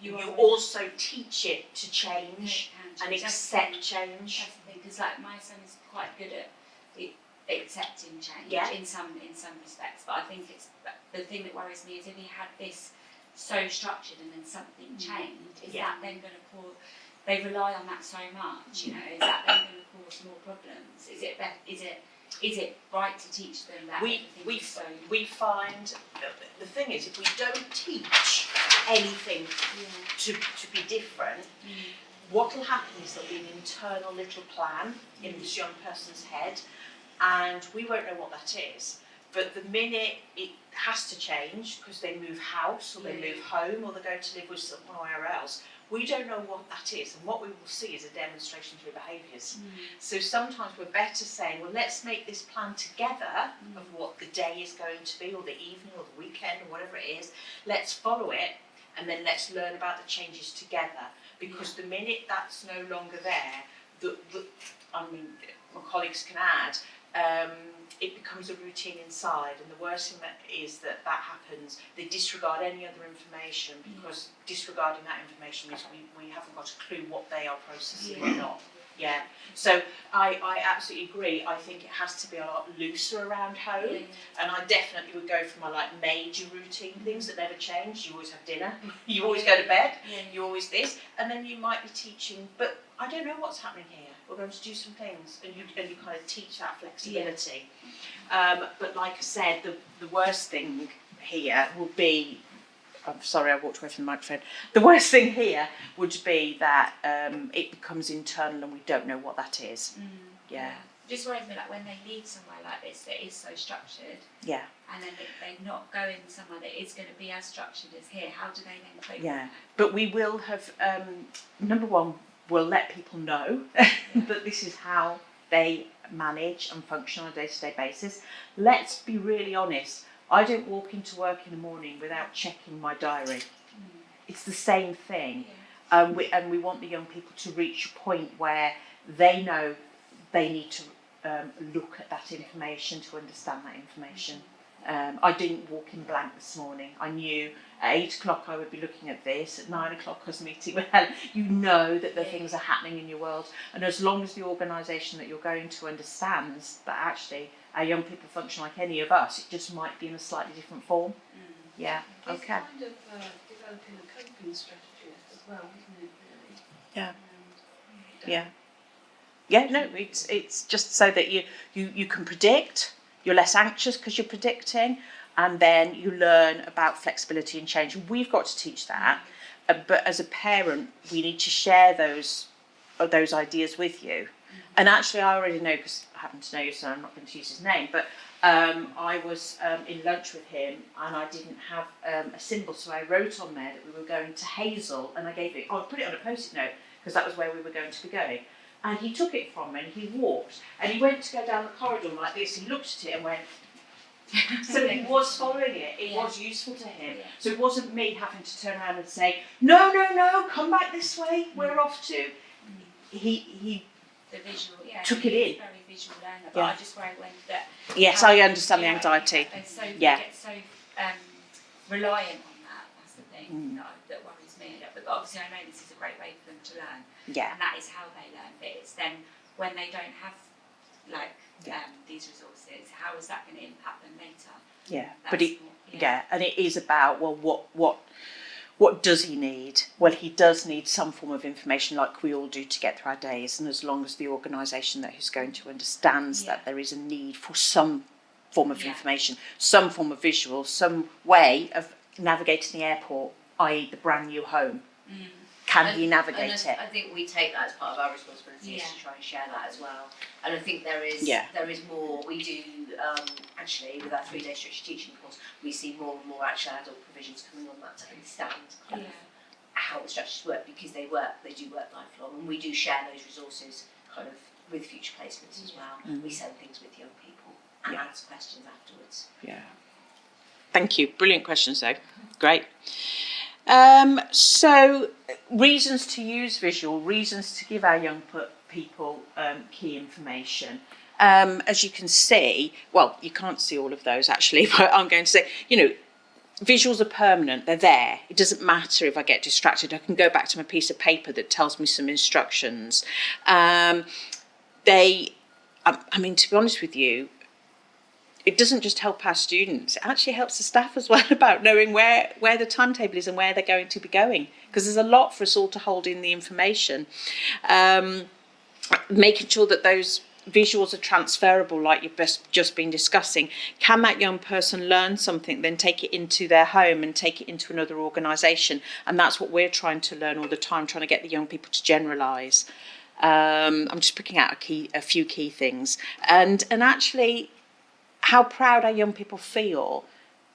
You also teach it to change and That's accept change. That's the thing, because like my son's quite good at accepting change Yeah. in some respects, but I think it's the thing that worries me is if he had this so structured and then something changed, is that then going to cause? They rely on that so much, is that then going to cause more problems? Is it right to teach them that? We find the thing is, if we don't teach anything to be different, what will happen is there'll be an internal little plan in this young person's head, and we won't know what that is. But the minute it has to change because they move house or they move home or they go to live with somewhere else, we don't know what that is, and what we will see is a demonstration through behaviours. So sometimes we're better saying, well, let's make this plan together of what the day is going to be, or the evening or the weekend or whatever it is. Let's follow it, and then let's learn about the changes together. Because the minute that's no longer there, my colleagues can add, it becomes a routine inside, and the worst thing that is that happens, they disregard any other information, because disregarding that information means we haven't got a clue what they are processing or not. Yeah, so I absolutely agree. I think it has to be a lot looser around home, and I definitely would go for my major routine things that never change. You always have dinner, you always go to bed, you always this, and then you might be teaching, but I don't know what's happening here. We're going to do some things, and you kind of teach that flexibility. But like I said, the worst thing here would be, I'm sorry, I walked away from the microphone. The worst thing here would be that it becomes internal and we don't know what that is. Yeah. Just worries me, like when they leave somewhere like this that is so structured, Yeah. and then they're not going somewhere that is going to be as structured as here, how do they then cope? Yeah. But we will have, number one, we'll let people know that this is how they manage and function on a day-to-day basis. Let's be really honest. I don't walk into work in the morning without checking my diary. It's the same thing. And we want the young people to reach a point where they know they need to look at that information, to understand that information. I didn't walk in blank this morning. I knew at 8 o'clock I would be looking at this, at 9 o'clock I was meeting with Helen. You know that the things are happening in your world, and as long as the organisation that you're going to understands that actually our young people function like any of us, it just might be in a slightly different form. Yeah, okay. It's kind of developing a coping strategy as well, isn't it, really? Yeah. Yeah. Yeah, no, it's just so that you can predict, you're less anxious because you're predicting, and then you learn about flexibility and change. We've got to teach that, but as a parent, we need to share those ideas with you. And actually, I already know, because I happen to know you, so I'm not going to use his name, but I was in lunch with him, and I didn't have a symbol, so I wrote on there that we were going to Hazel, and I put it on a post-it note, because that was where we were going to be going. And he took it from me, and he walked, and he went to go down the corridor like this. He looked at it and went. So he was following it. It was useful to him. So it wasn't me having to turn around and say, no, come back this way. We're off to. He The visual, took it in. Very visual learner, but I just worry when that. Yes, I understand the anxiety. So we get so reliant on that. That's the thing that worries me. But obviously, I know this is a great way for them to learn. Yeah. And that is how they learn. But it's then when they don't have these resources, how is that going to impact them later? Yeah, That's and it is about, well, what does he need? Well, he does need some form of information, like we all do, to get through our days. And as long as the organisation that he's going to understands that there is a need for some form of information, some form of visual, some way of navigating the airport, i.e. the brand new home. Can he navigate it? I think we take that as part of our responsibility is to try and share that as well. And I think there is more. We do actually with our 3-day structured teaching course, we see more and more actual adult provisions coming on that to understand how the structures work, because they do work lifelong, and we do share those resources kind of with future placements as well. We send things with young people and answer questions afterwards. Yeah. Thank you. Brilliant questions though. Great. So reasons to use visual, reasons to give our young people key information. As you can see, well, you can't see all of those actually, but I'm going to say, visuals are permanent, they're there. It doesn't matter if I get distracted, I can go back to my piece of paper that tells me some instructions. To be honest with you, it doesn't just help our students, it actually helps the staff as well about knowing where the timetable is and where they're going to be going, because there's a lot for us all to hold in the information. Making sure that those visuals are transferable, like you've just been discussing. Can that young person learn something, then take it into their home and take it into another organisation? And that's what we're trying to learn all the time, trying to get the young people to generalise. I'm just picking out a few key things. And actually, how proud our young people feel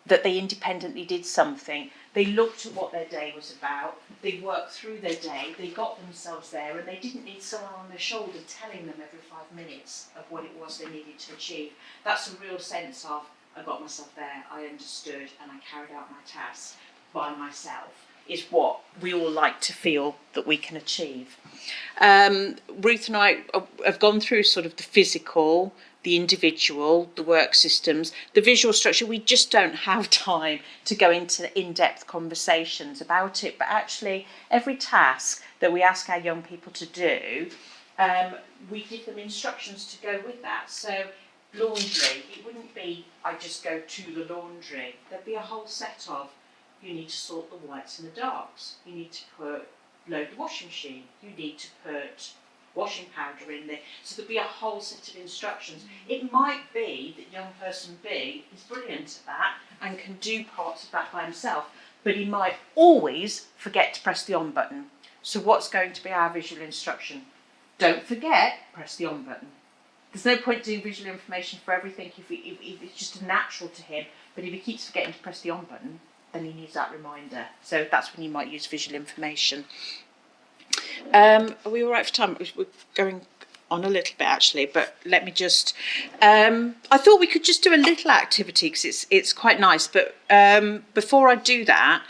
that they independently did something. They looked at what their day was about, they worked through their day, they got themselves there, and they didn't need someone on their shoulder telling them every 5 minutes of what it was they needed to achieve. That's a real sense of, I got myself there, I understood, and I carried out my task by myself, is what we all like to feel that we can achieve. Ruth and I have gone through sort of the physical, the individual, the work systems, the visual structure. We just don't have time to go into in-depth conversations about it, but actually every task that we ask our young people to do, we give them instructions to go with that. So laundry, it wouldn't be I just go to the laundry. There'd be a whole set of, you need to sort the whites and the darks, you need to load the washing machine, you need to put washing powder in there. So there'll be a whole set of instructions. It might be that young person B is brilliant at that and can do parts of that by himself, but he might always forget to press the on button. So what's going to be our visual instruction? Don't forget, press the on button. There's no point doing visual information for everything if it's just natural to him, but if he keeps forgetting to press the on button, then he needs that reminder. So that's when you might use visual information. Are we all right for time? We're going on a little bit actually, but let me just. I thought we could just do a little activity because it's quite nice. But before I do that,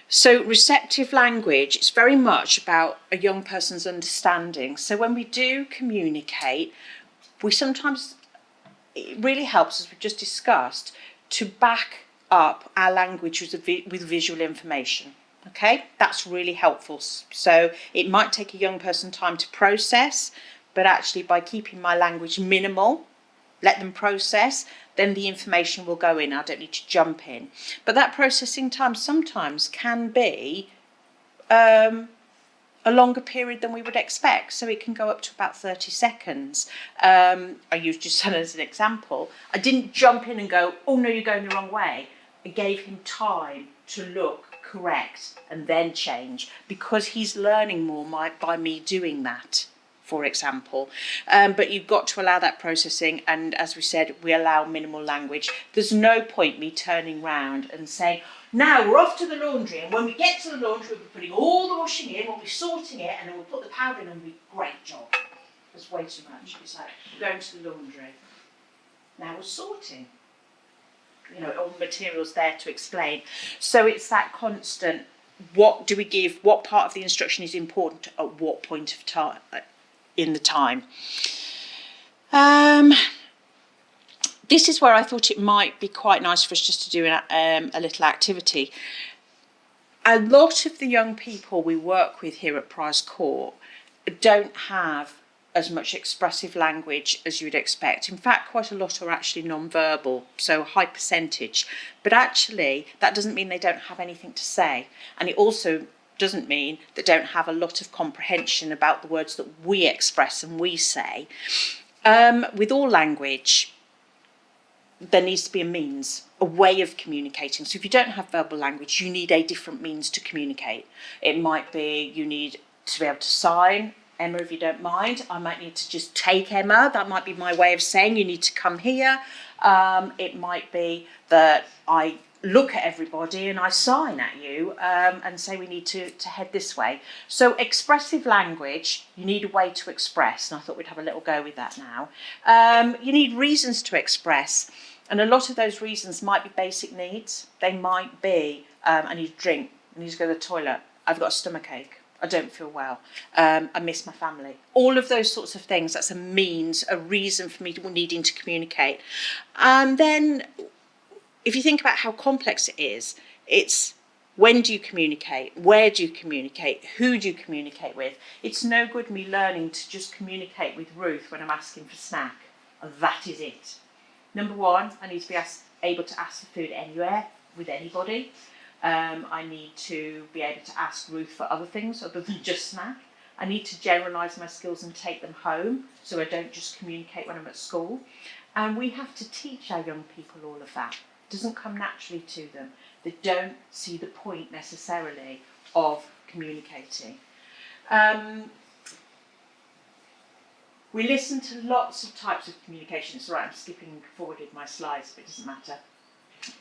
so receptive language, it's very much about a young person's understanding. So when we do communicate, we sometimes, it really helps, as we just discussed, to back up our language with visual information. Okay, that's really helpful. So it might take a young person time to process, but actually by keeping my language minimal, let them process, then the information will go in. I don't need to jump in. But that processing time sometimes can be a longer period than we would expect. So it can go up to about 30 seconds. I used just that as an example. I didn't jump in and go, oh no, you're going the wrong way. I gave him time to look correct and then change, because he's learning more by me doing that, for example. But you've got to allow that processing, and as we said, we allow minimal language. There's no point me turning round and saying, now we're off to the laundry, and when we get to the laundry, we'll be putting all the washing in, we'll be sorting it, and then we'll put the powder in and we'll be, great job. That's way too much. It's like, we're going to the laundry. Now we're sorting. You know, all the materials there to explain. So it's that constant, what do we give, what part of the instruction is important at what point of time in the time. This is where I thought it might be quite nice for us just to do a little activity. A lot of the young people we work with here at Prize Court don't have as much expressive language as you would expect. In fact, quite a lot are actually non-verbal, so a high percentage. But actually, that doesn't mean they don't have anything to say. And it also doesn't mean they don't have a lot of comprehension about the words that we express and we say. With all language, there needs to be a means, a way of communicating. So if you don't have verbal language, you need a different means to communicate. It might be you need to be able to sign. Emma, if you don't mind, I might need to just take Emma. That might be my way of saying you need to come here. It might be that I look at everybody and I sign at you and say we need to head this way. So expressive language, you need a way to express, and I thought we'd have a little go with that now. You need reasons to express, and a lot of those reasons might be basic needs. They might be, I need a drink, I need to go to the toilet, I've got a stomachache, I don't feel well, I miss my family. All of those sorts of things, that's a means, a reason for me needing to communicate. And then if you think about how complex it is, it's when do you communicate, where do you communicate, who do you communicate with? It's no good me learning to just communicate with Ruth when I'm asking for snack. And that is it. Number one, I need to be able to ask for food anywhere, with anybody. I need to be able to ask Ruth for other things other than just snack. I need to generalise my skills and take them home, so I don't just communicate when I'm at school. And we have to teach our young people all of that. It doesn't come naturally to them. They don't see the point necessarily of communicating. We listen to lots of types of communication. It's all right, I'm skipping forward with my slides, but it doesn't matter.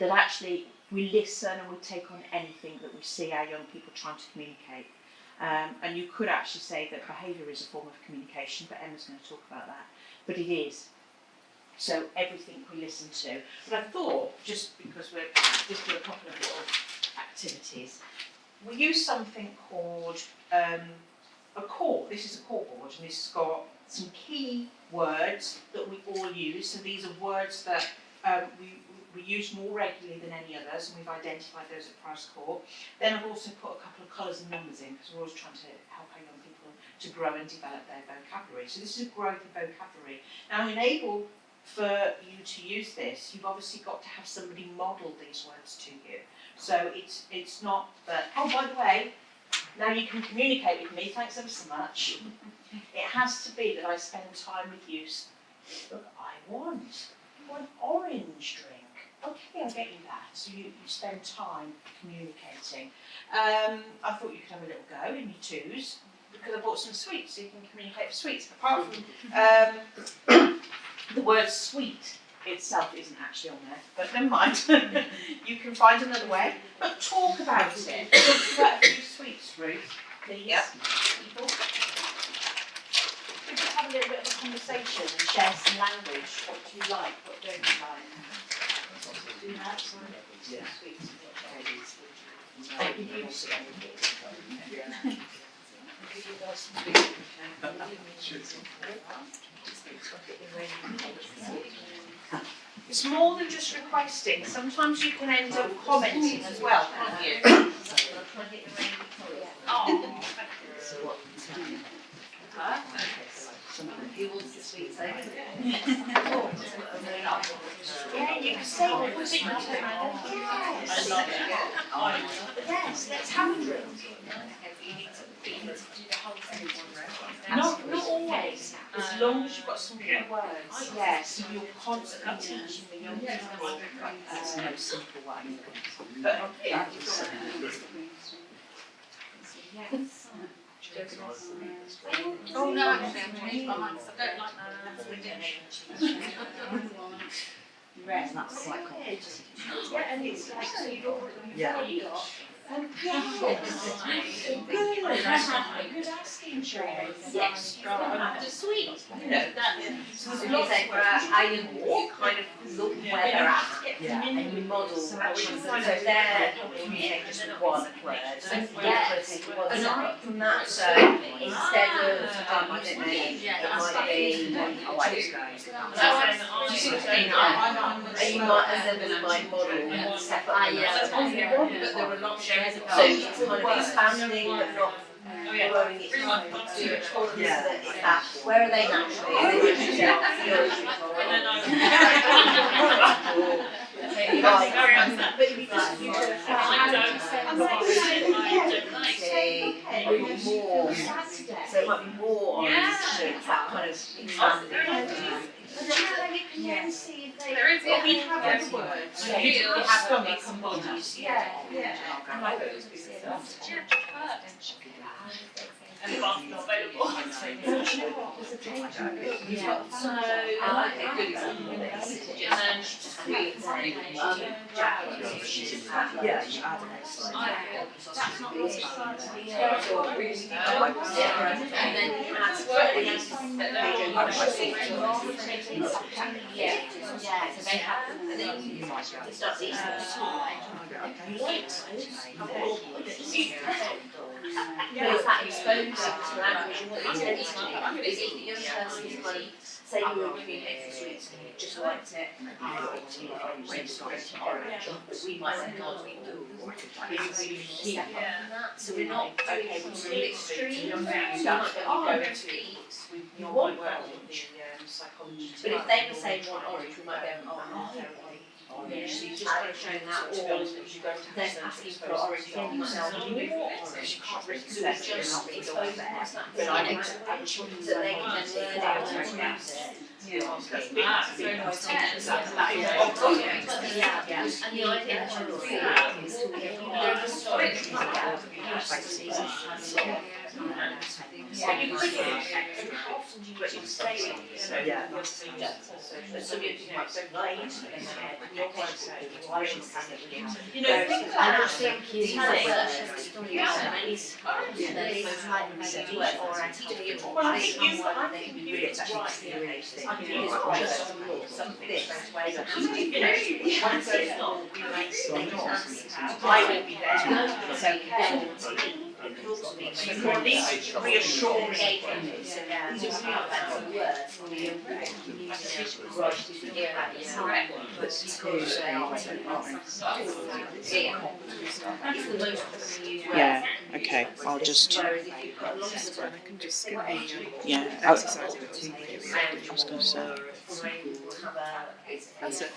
That actually we listen and we take on anything that we see our young people trying to communicate. And you could actually say that behaviour is a form of communication, but Emma's going to talk about that. But it is. So everything we listen to. But I thought, just because we're just do a couple of little activities, we use something called a core. This is a core board, and this has got some key words that we all use. So these are words that we use more regularly than any others, and we've identified those at Prize Court. Then I've also put a couple of colours and numbers in, because we're always trying to help our young people to grow and develop their vocabulary. So this is a growth of vocabulary. Now, enable for you to use this, you've obviously got to have somebody model these words to you. So it's not that, oh, by the way, now you can communicate with me, thanks ever so much. It has to be that I spend time with you. Look, I want orange drink. Okay, I'll get you that. So you spend time communicating. I thought you could have a little go in your twos, because I bought some sweets, so you can communicate for sweets. Apart from the word sweet itself isn't actually on there, but never mind. You can find another way. But talk about it. Talk about a few sweets, Ruth, please. Yep. People. We just have a little bit of a conversation and share some language. What do you like? What don't you like? Do that. Yeah. Sweets. I give you some. Give you guys some sweets. It's more than just requesting. Sometimes you can end up commenting as well, can't you? He wants to speak so. Yeah, you can say yes, let's have a drill. Not always, as long as you've got some good words. Yes, you're constantly teaching the young people No simple one. But Oh no, actually, I'm changed my mind. I don't like that. That's ridiculous. That's quite complex. yeah, and it's like so you've already got. Good asking, Sharon. Yes, you've sweet. You know that. So if you say iron, you kind of look where they're at, and you model. So they're communicating just with one word. So and apart from that, so instead of I don't know, it might be you see what I mean? And you might, and then we might model step up. But there are lots of so it's kind of expanding but not growing it to a tolerance that is that where are they naturally? Are they but if you just use more, so it might be more on that kind of expanding. Yeah. See if they. There is, yeah. We have those words. Yeah. We have stomachs and bodies. Yeah. And my book was and the bath's not available. So, Okay, good example. And then sweet. Yeah, you add an that's not really and then you add so they have, and then you start these there's that exposure to language and what you tend to do is if the young person is kind of, say you were communicating sweets and you just liked it, and you went to orange, but we might say, God, we do. So we're not okay with the extreme. You might go into you want orange. But if they were saying want orange, we might go, oh, I'm not orange. So you just kind of showing that, or then asking for orange again, you might say, oh, we want orange. So we just expose them as that feeling so they can then learn how to use it. And the idea of there's a story you could often do what you're saying. But some of you might go late and you're going to say, well, I shouldn't have it. You know, things like that. Well, I think you I will be there. So for at least reassuring these are real words when we Yeah, okay, I'll just, yeah, I was going to say, that's it,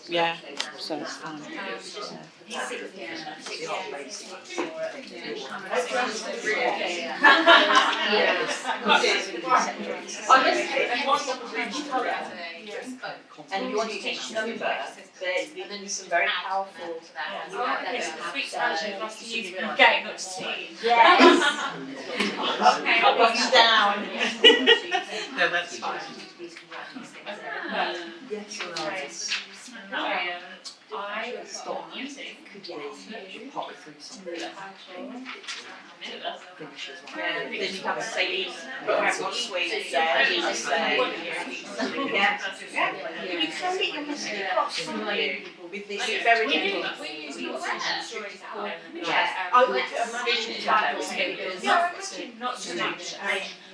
yeah, so it's fine. And you want to teach number, there's been some very powerful. Sweet version for us to use in game of tea. Yes. Okay, I'll put you down. No, that's fine. Yes, I stop using Pop it through something. Then you have to say, but I've got sweets, yeah, you say. Yeah. You can get your message across, can't you? With this very gentle. we use stories at home. Yeah, I would imagine that was because not too much.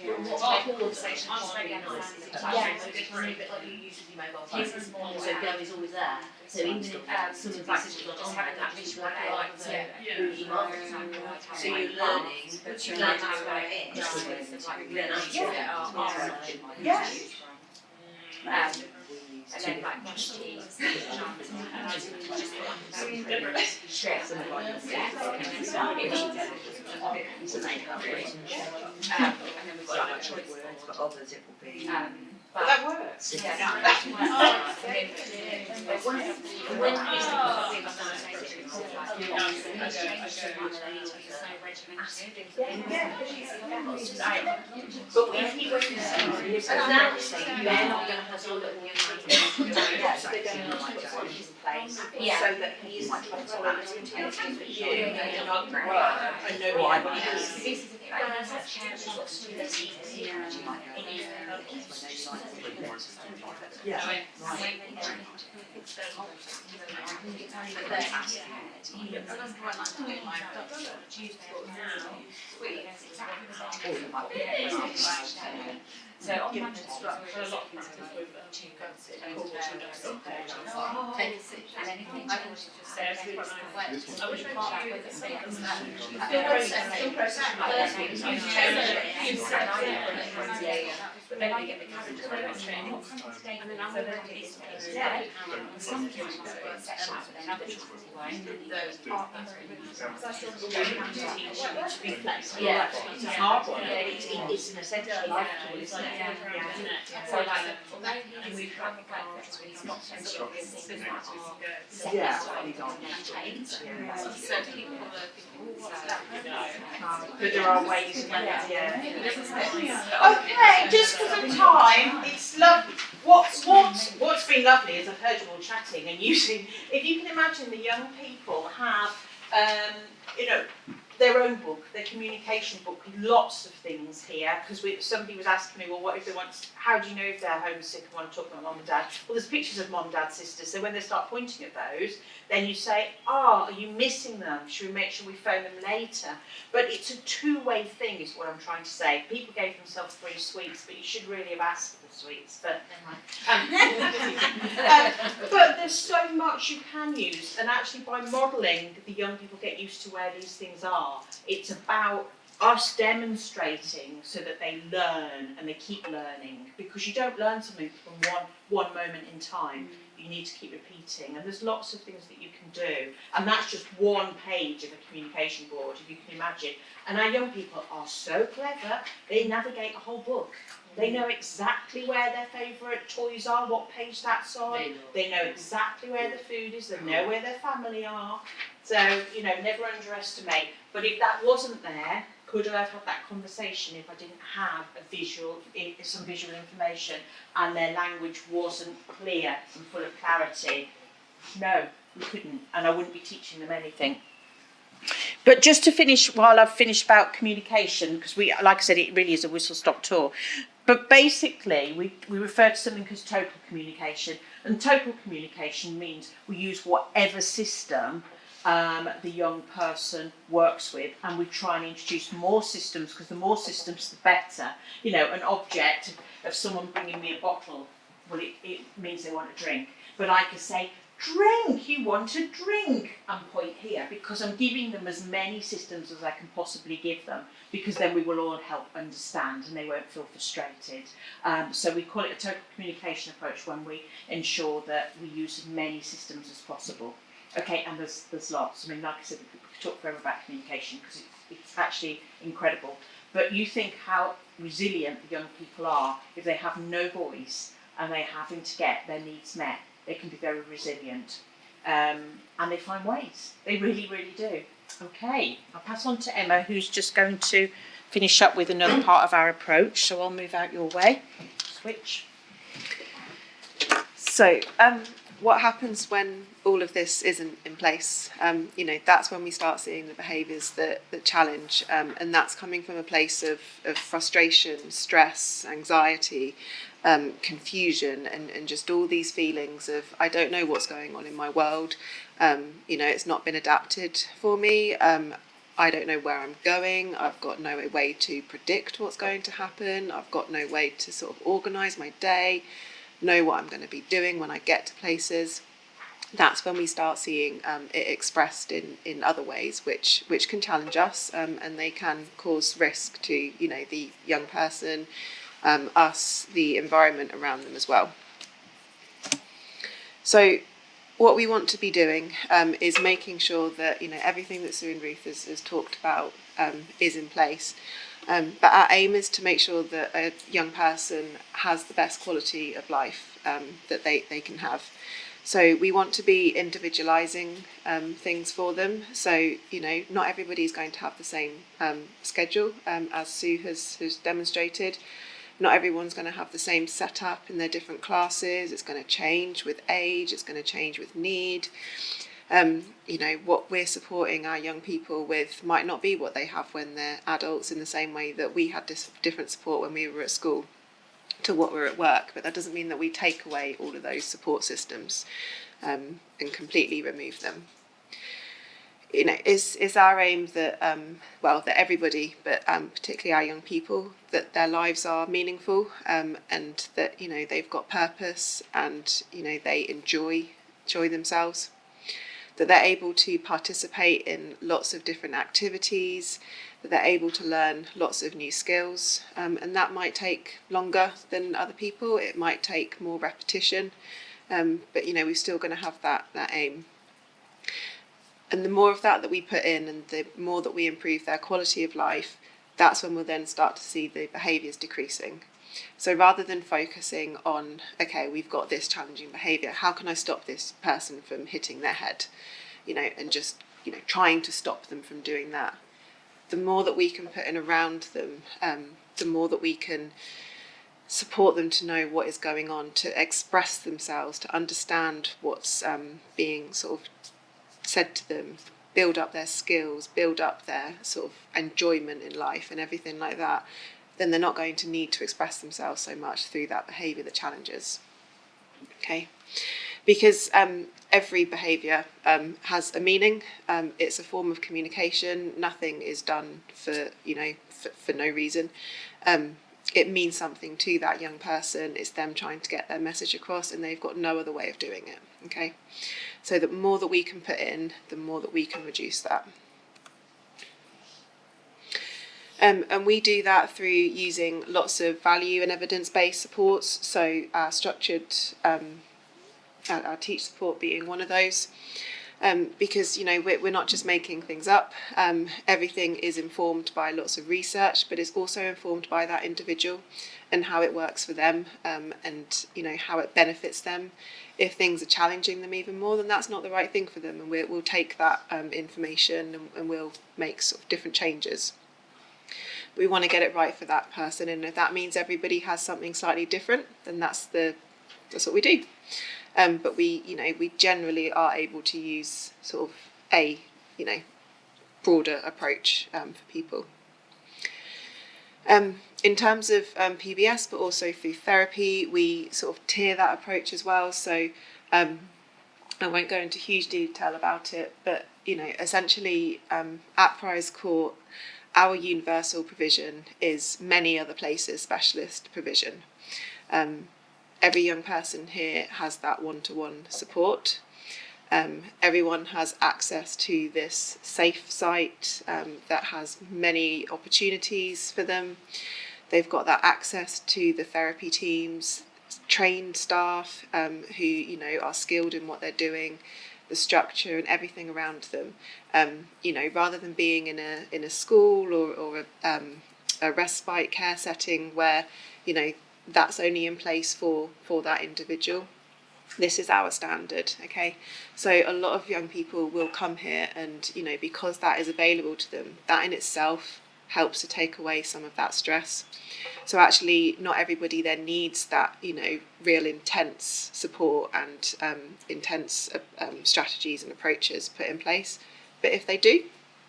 Conversation can't be nice. It's a bit like you use with your mobile phone. So Go is always there. So even if some of this is not on there, that visual like to move them on. So you're learning, but you learn how to write it in. You learn how to do it. Yeah. And then like quantities, stress and then we've got like choice boards, For others it will be. But that works. yeah, But if he went to now they're not going to have all little so they're going to put one in place so that he is controlling his intentions with you and not work and nobody else. this is so on Monday, we've got a lot of practice with two guns and anything I can just say I wish I could do the same as that. But then I get the character and not kind of staying and then I'm going to this place. Sometimes it's sessions and then other times To be flexible, it's a hard one. It's an essential life tool, isn't it? so like, although he's from the workplace where he's not so sure things that are set aside and maintained. So people are But there are ways to Okay, just because of time, it's lovely. What's been lovely is I've heard you all chatting and using. If you can imagine, the young people have, their own book, their communication book, lots of things here. Because somebody was asking me, well, what if they want? How do you know if they're homesick and want to talk about mum and dad? Well, there's pictures of mum, dad, sisters. So when they start pointing at those, then you say, are you missing them? Should we make sure we phone them later? But it's a two-way thing, is what I'm trying to say. People gave themselves free sweets, but you should really have asked for the sweets. But never mind. But there's so much you can use, and actually by modelling, the young people get used to where these things are. It's about us demonstrating so that they learn and they keep learning, because you don't learn something from one moment in time. You need to keep repeating, and there's lots of things that you can do, and that's just one page of a communication board, if you can imagine. And our young people are so clever, they navigate a whole book. They know exactly where their favourite toys are, what page that's on. They know exactly where the food is, they know where their family are. So, never underestimate. But if that wasn't there, could I have had that conversation if I didn't have some visual information and their language wasn't clear and full of clarity? No, we couldn't, and I wouldn't be teaching them anything. But just to finish, while I've finished about communication, because like I said, it really is a whistle-stop tour. But basically, we refer to something as total communication, and total communication means we use whatever system the young person works with, and we try and introduce more systems, because the more systems the better. An object of someone bringing me a bottle, well, it means they want a drink, but I could say, drink, you want a drink, and point here, because I'm giving them as many systems as I can possibly give them, because then we will all help understand and they won't feel frustrated. So we call it a total communication approach when we ensure that we use as many systems as possible. Okay, and there's lots. I mean, like I said, we could talk forever about communication because it's actually incredible. But you think how resilient the young people are if they have no voice and they're having to get their needs met. They can be very resilient, and they find ways. They really, really do. Okay, I'll pass on to Emma, who's just going to finish up with another part of our approach. So I'll move out your way. Switch. So, what happens when all of this isn't in place? That's when we start seeing the behaviours that challenge, and that's coming from a place of frustration, stress, anxiety, confusion, and just all these feelings of, I don't know what's going on in my world. It's not been adapted for me. I don't know where I'm going, I've got no way to predict what's going to happen, I've got no way to sort of organise my day, know what I'm going to be doing when I get to places. That's when we start seeing it expressed in other ways, which can challenge us, and they can cause risk to, you know, the young person, us, the environment around them as well. So what we want to be doing is making sure that, you know, everything that Sue and Ruth has talked about is in place. But our aim is to make sure that a young person has the best quality of life that they can have. So we want to be individualising things for them. So, you know, not everybody is going to have the same schedule as Sue has demonstrated. Not everyone's going to have the same setup in their different classes. It's going to change with age. It's going to change with need. You know, what we're supporting our young people with might not be what they have when they're adults, in the same way that we had this different support when we were at school to what we're at work. But that doesn't mean that we take away all of those support systems and completely remove them. You know, is our aim that that everybody, but particularly our young people, that their lives are meaningful, and that, you know, they've got purpose, and, you know, they enjoy themselves, that they're able to participate in lots of different activities, that they're able to learn lots of new skills, and that might take longer than other people. It might take more repetition, but, you know, we're still going to have that aim. And the more of that we put in, and the more that we improve their quality of life, that's when we'll then start to see the behaviours decreasing. So rather than focusing on, okay, we've got this challenging behaviour, how can I stop this person from hitting their head? You know, and just, you know, trying to stop them from doing that. The more that we can put in around them, the more that we can support them to know what is going on, to express themselves, to understand what's being sort of said to them, build up their skills, build up their sort of enjoyment in life and everything like that, then they're not going to need to express themselves so much through that behaviour that challenges. Okay, because every behaviour has a meaning. It's a form of communication. Nothing is done for, you know, for no reason. It means something to that young person. It's them trying to get their message across, and they've got no other way of doing it. Okay, so the more that we can put in, the more that we can reduce that. And we do that through using lots of value and evidence-based supports. So our structured, our teach support being one of those. Because, you know, we're not just making things up. Everything is informed by lots of research, but it's also informed by that individual and how it works for them, and, you know, how it benefits them. If things are challenging them even more, then that's not the right thing for them, and we'll take that information and we'll make sort of different changes. We want to get it right for that person, and if that means everybody has something slightly different, then that's what we do. But we generally are able to use sort of a, you know, broader approach for people. In terms of PBS, but also through therapy, we sort of tier that approach as well. So I won't go into huge detail about it, but, you know, essentially at Prize Court, our universal provision is many other places' specialist provision. Every young person here has that one-to-one support. Everyone has access to this safe site that has many opportunities for them. They've got that access to the therapy teams, trained staff who, you know, are skilled in what they're doing, the structure and everything around them. You know, rather than being in a school or a respite care setting where, you know, that's only in place for that individual. This is our standard, okay? So a lot of young people will come here, and, you know, because that is available to them, that in itself helps to take away some of that stress. So actually not everybody then needs that, you know, real intense support and intense strategies and approaches put in place. But if they do,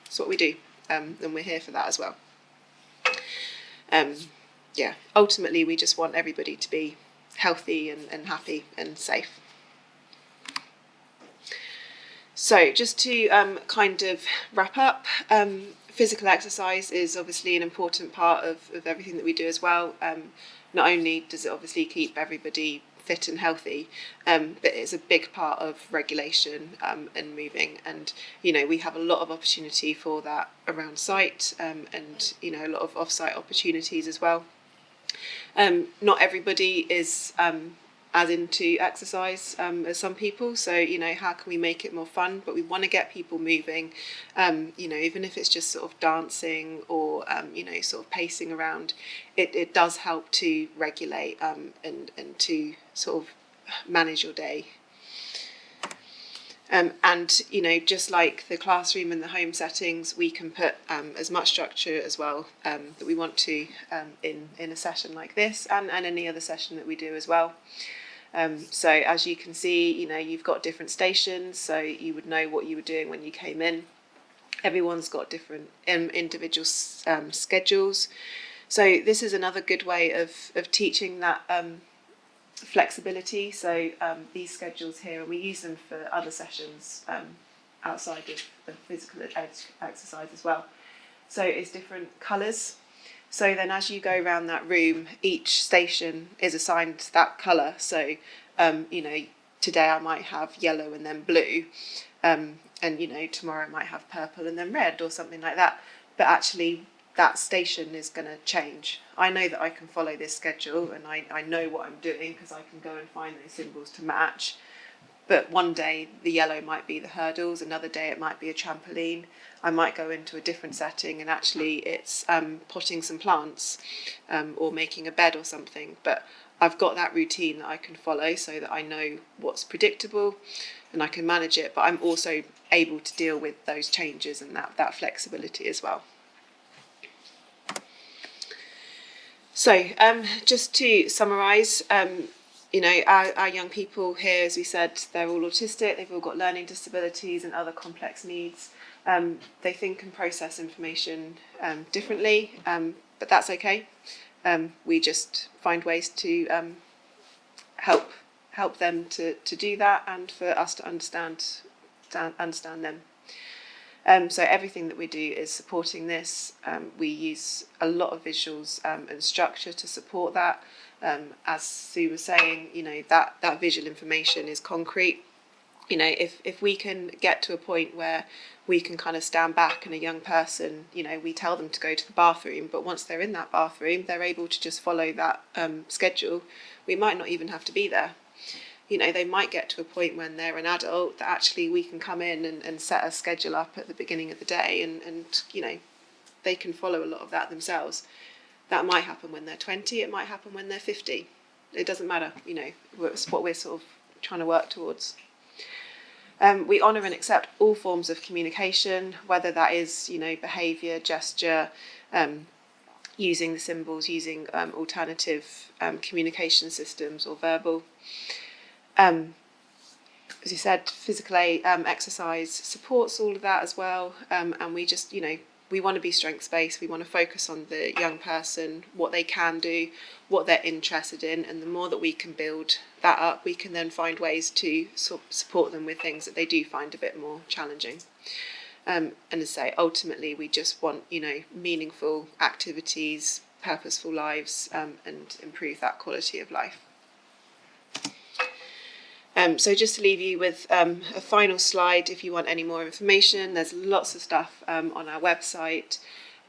that's what we do, and we're here for that as well. Yeah, ultimately we just want everybody to be healthy and happy and safe. So just to kind of wrap up, physical exercise is obviously an important part of everything that we do as well. Not only does it obviously keep everybody fit and healthy, but it's a big part of regulation and moving. And, you know, we have a lot of opportunity for that around site and, you know, a lot of off-site opportunities as well. Not everybody is as into exercise as some people, so you know, how can we make it more fun? But we want to get people moving, you know, even if it's just sort of dancing or you know, sort of pacing around. It does help to regulate and to sort of manage your day. And you know, just like the classroom and the home settings, we can put as much structure as well that we want to in a session like this and any other session that we do as well. So as you can see, you know, you've got different stations, so you would know what you were doing when you came in. Everyone's got different individual schedules. So this is another good way of teaching that flexibility. So these schedules here, and we use them for other sessions outside of physical exercise as well. So it's different colours. So then as you go around that room, each station is assigned that colour. So, you know, today I might have yellow and then blue, and, you know, tomorrow I might have purple and then red or something like that. But actually that station is going to change. I know that I can follow this schedule and I know what I'm doing because I can go and find those symbols to match. But one day the yellow might be the hurdles, another day it might be a trampoline. I might go into a different setting and actually it's potting some plants or making a bed or something. But I've got that routine that I can follow so that I know what's predictable and I can manage it. But I'm also able to deal with those changes and that flexibility as well. So just to summarise, you know, our young people here, as we said, they're all autistic, they've all got learning disabilities and other complex needs. They think and process information differently, but that's okay. We just find ways to help them to do that and for us to understand them. So everything that we do is supporting this. We use a lot of visuals and structure to support that. As Sue was saying, you know, that visual information is concrete. You know, if we can get to a point where we can kind of stand back and a young person, you know, we tell them to go to the bathroom, but once they're in that bathroom, they're able to just follow that schedule. We might not even have to be there. You know, they might get to a point when they're an adult that actually we can come in and set a schedule up at the beginning of the day and you know, they can follow a lot of that themselves. That might happen when they're 20, it might happen when they're 50. It doesn't matter, you know, it's what we're sort of trying to work towards. We honour and accept all forms of communication, whether that is, you know, behaviour, gesture, using the symbols, using alternative communication systems or verbal. As you said, physical exercise supports all of that as well, and we just, you know, we want to be strengths-based. We want to focus on the young person, what they can do, what they're interested in, and the more that we can build that up, we can then find ways to support them with things that they do find a bit more challenging. And as I say, ultimately, we just want, you know, meaningful activities, purposeful lives, and improve that quality of life. So just to leave you with a final slide, if you want any more information, there's lots of stuff on our website.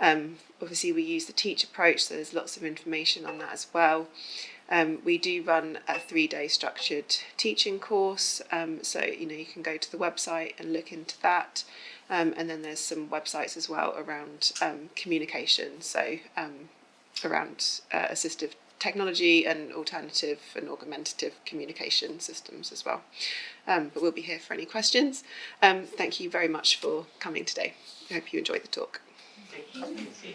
Obviously we use the teach approach, so there's lots of information on that as well. We do run a 3-day structured teaching course, so you know, you can go to the website and look into that. And then there's some websites as well around communication, so around assistive technology and alternative and augmentative communication systems as well. But we'll be here for any questions. Thank you very much for coming today. I hope you enjoyed the talk. Thank you.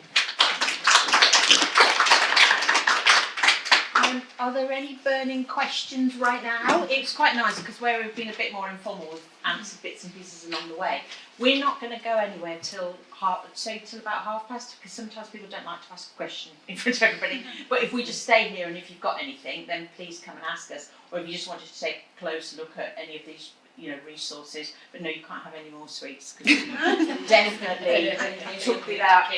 Are there any burning questions right now? It's quite nice because where we've been a bit more informal, we've answered bits and pieces along the way. We're not going to go anywhere till about 1:30, because sometimes people don't like to ask a question in front of everybody. But if we just stay here, and if you've got anything, then please come and ask us. Or if you just wanted to take a closer look at any of these, resources. But no, you can't have any more sweets because definitely took without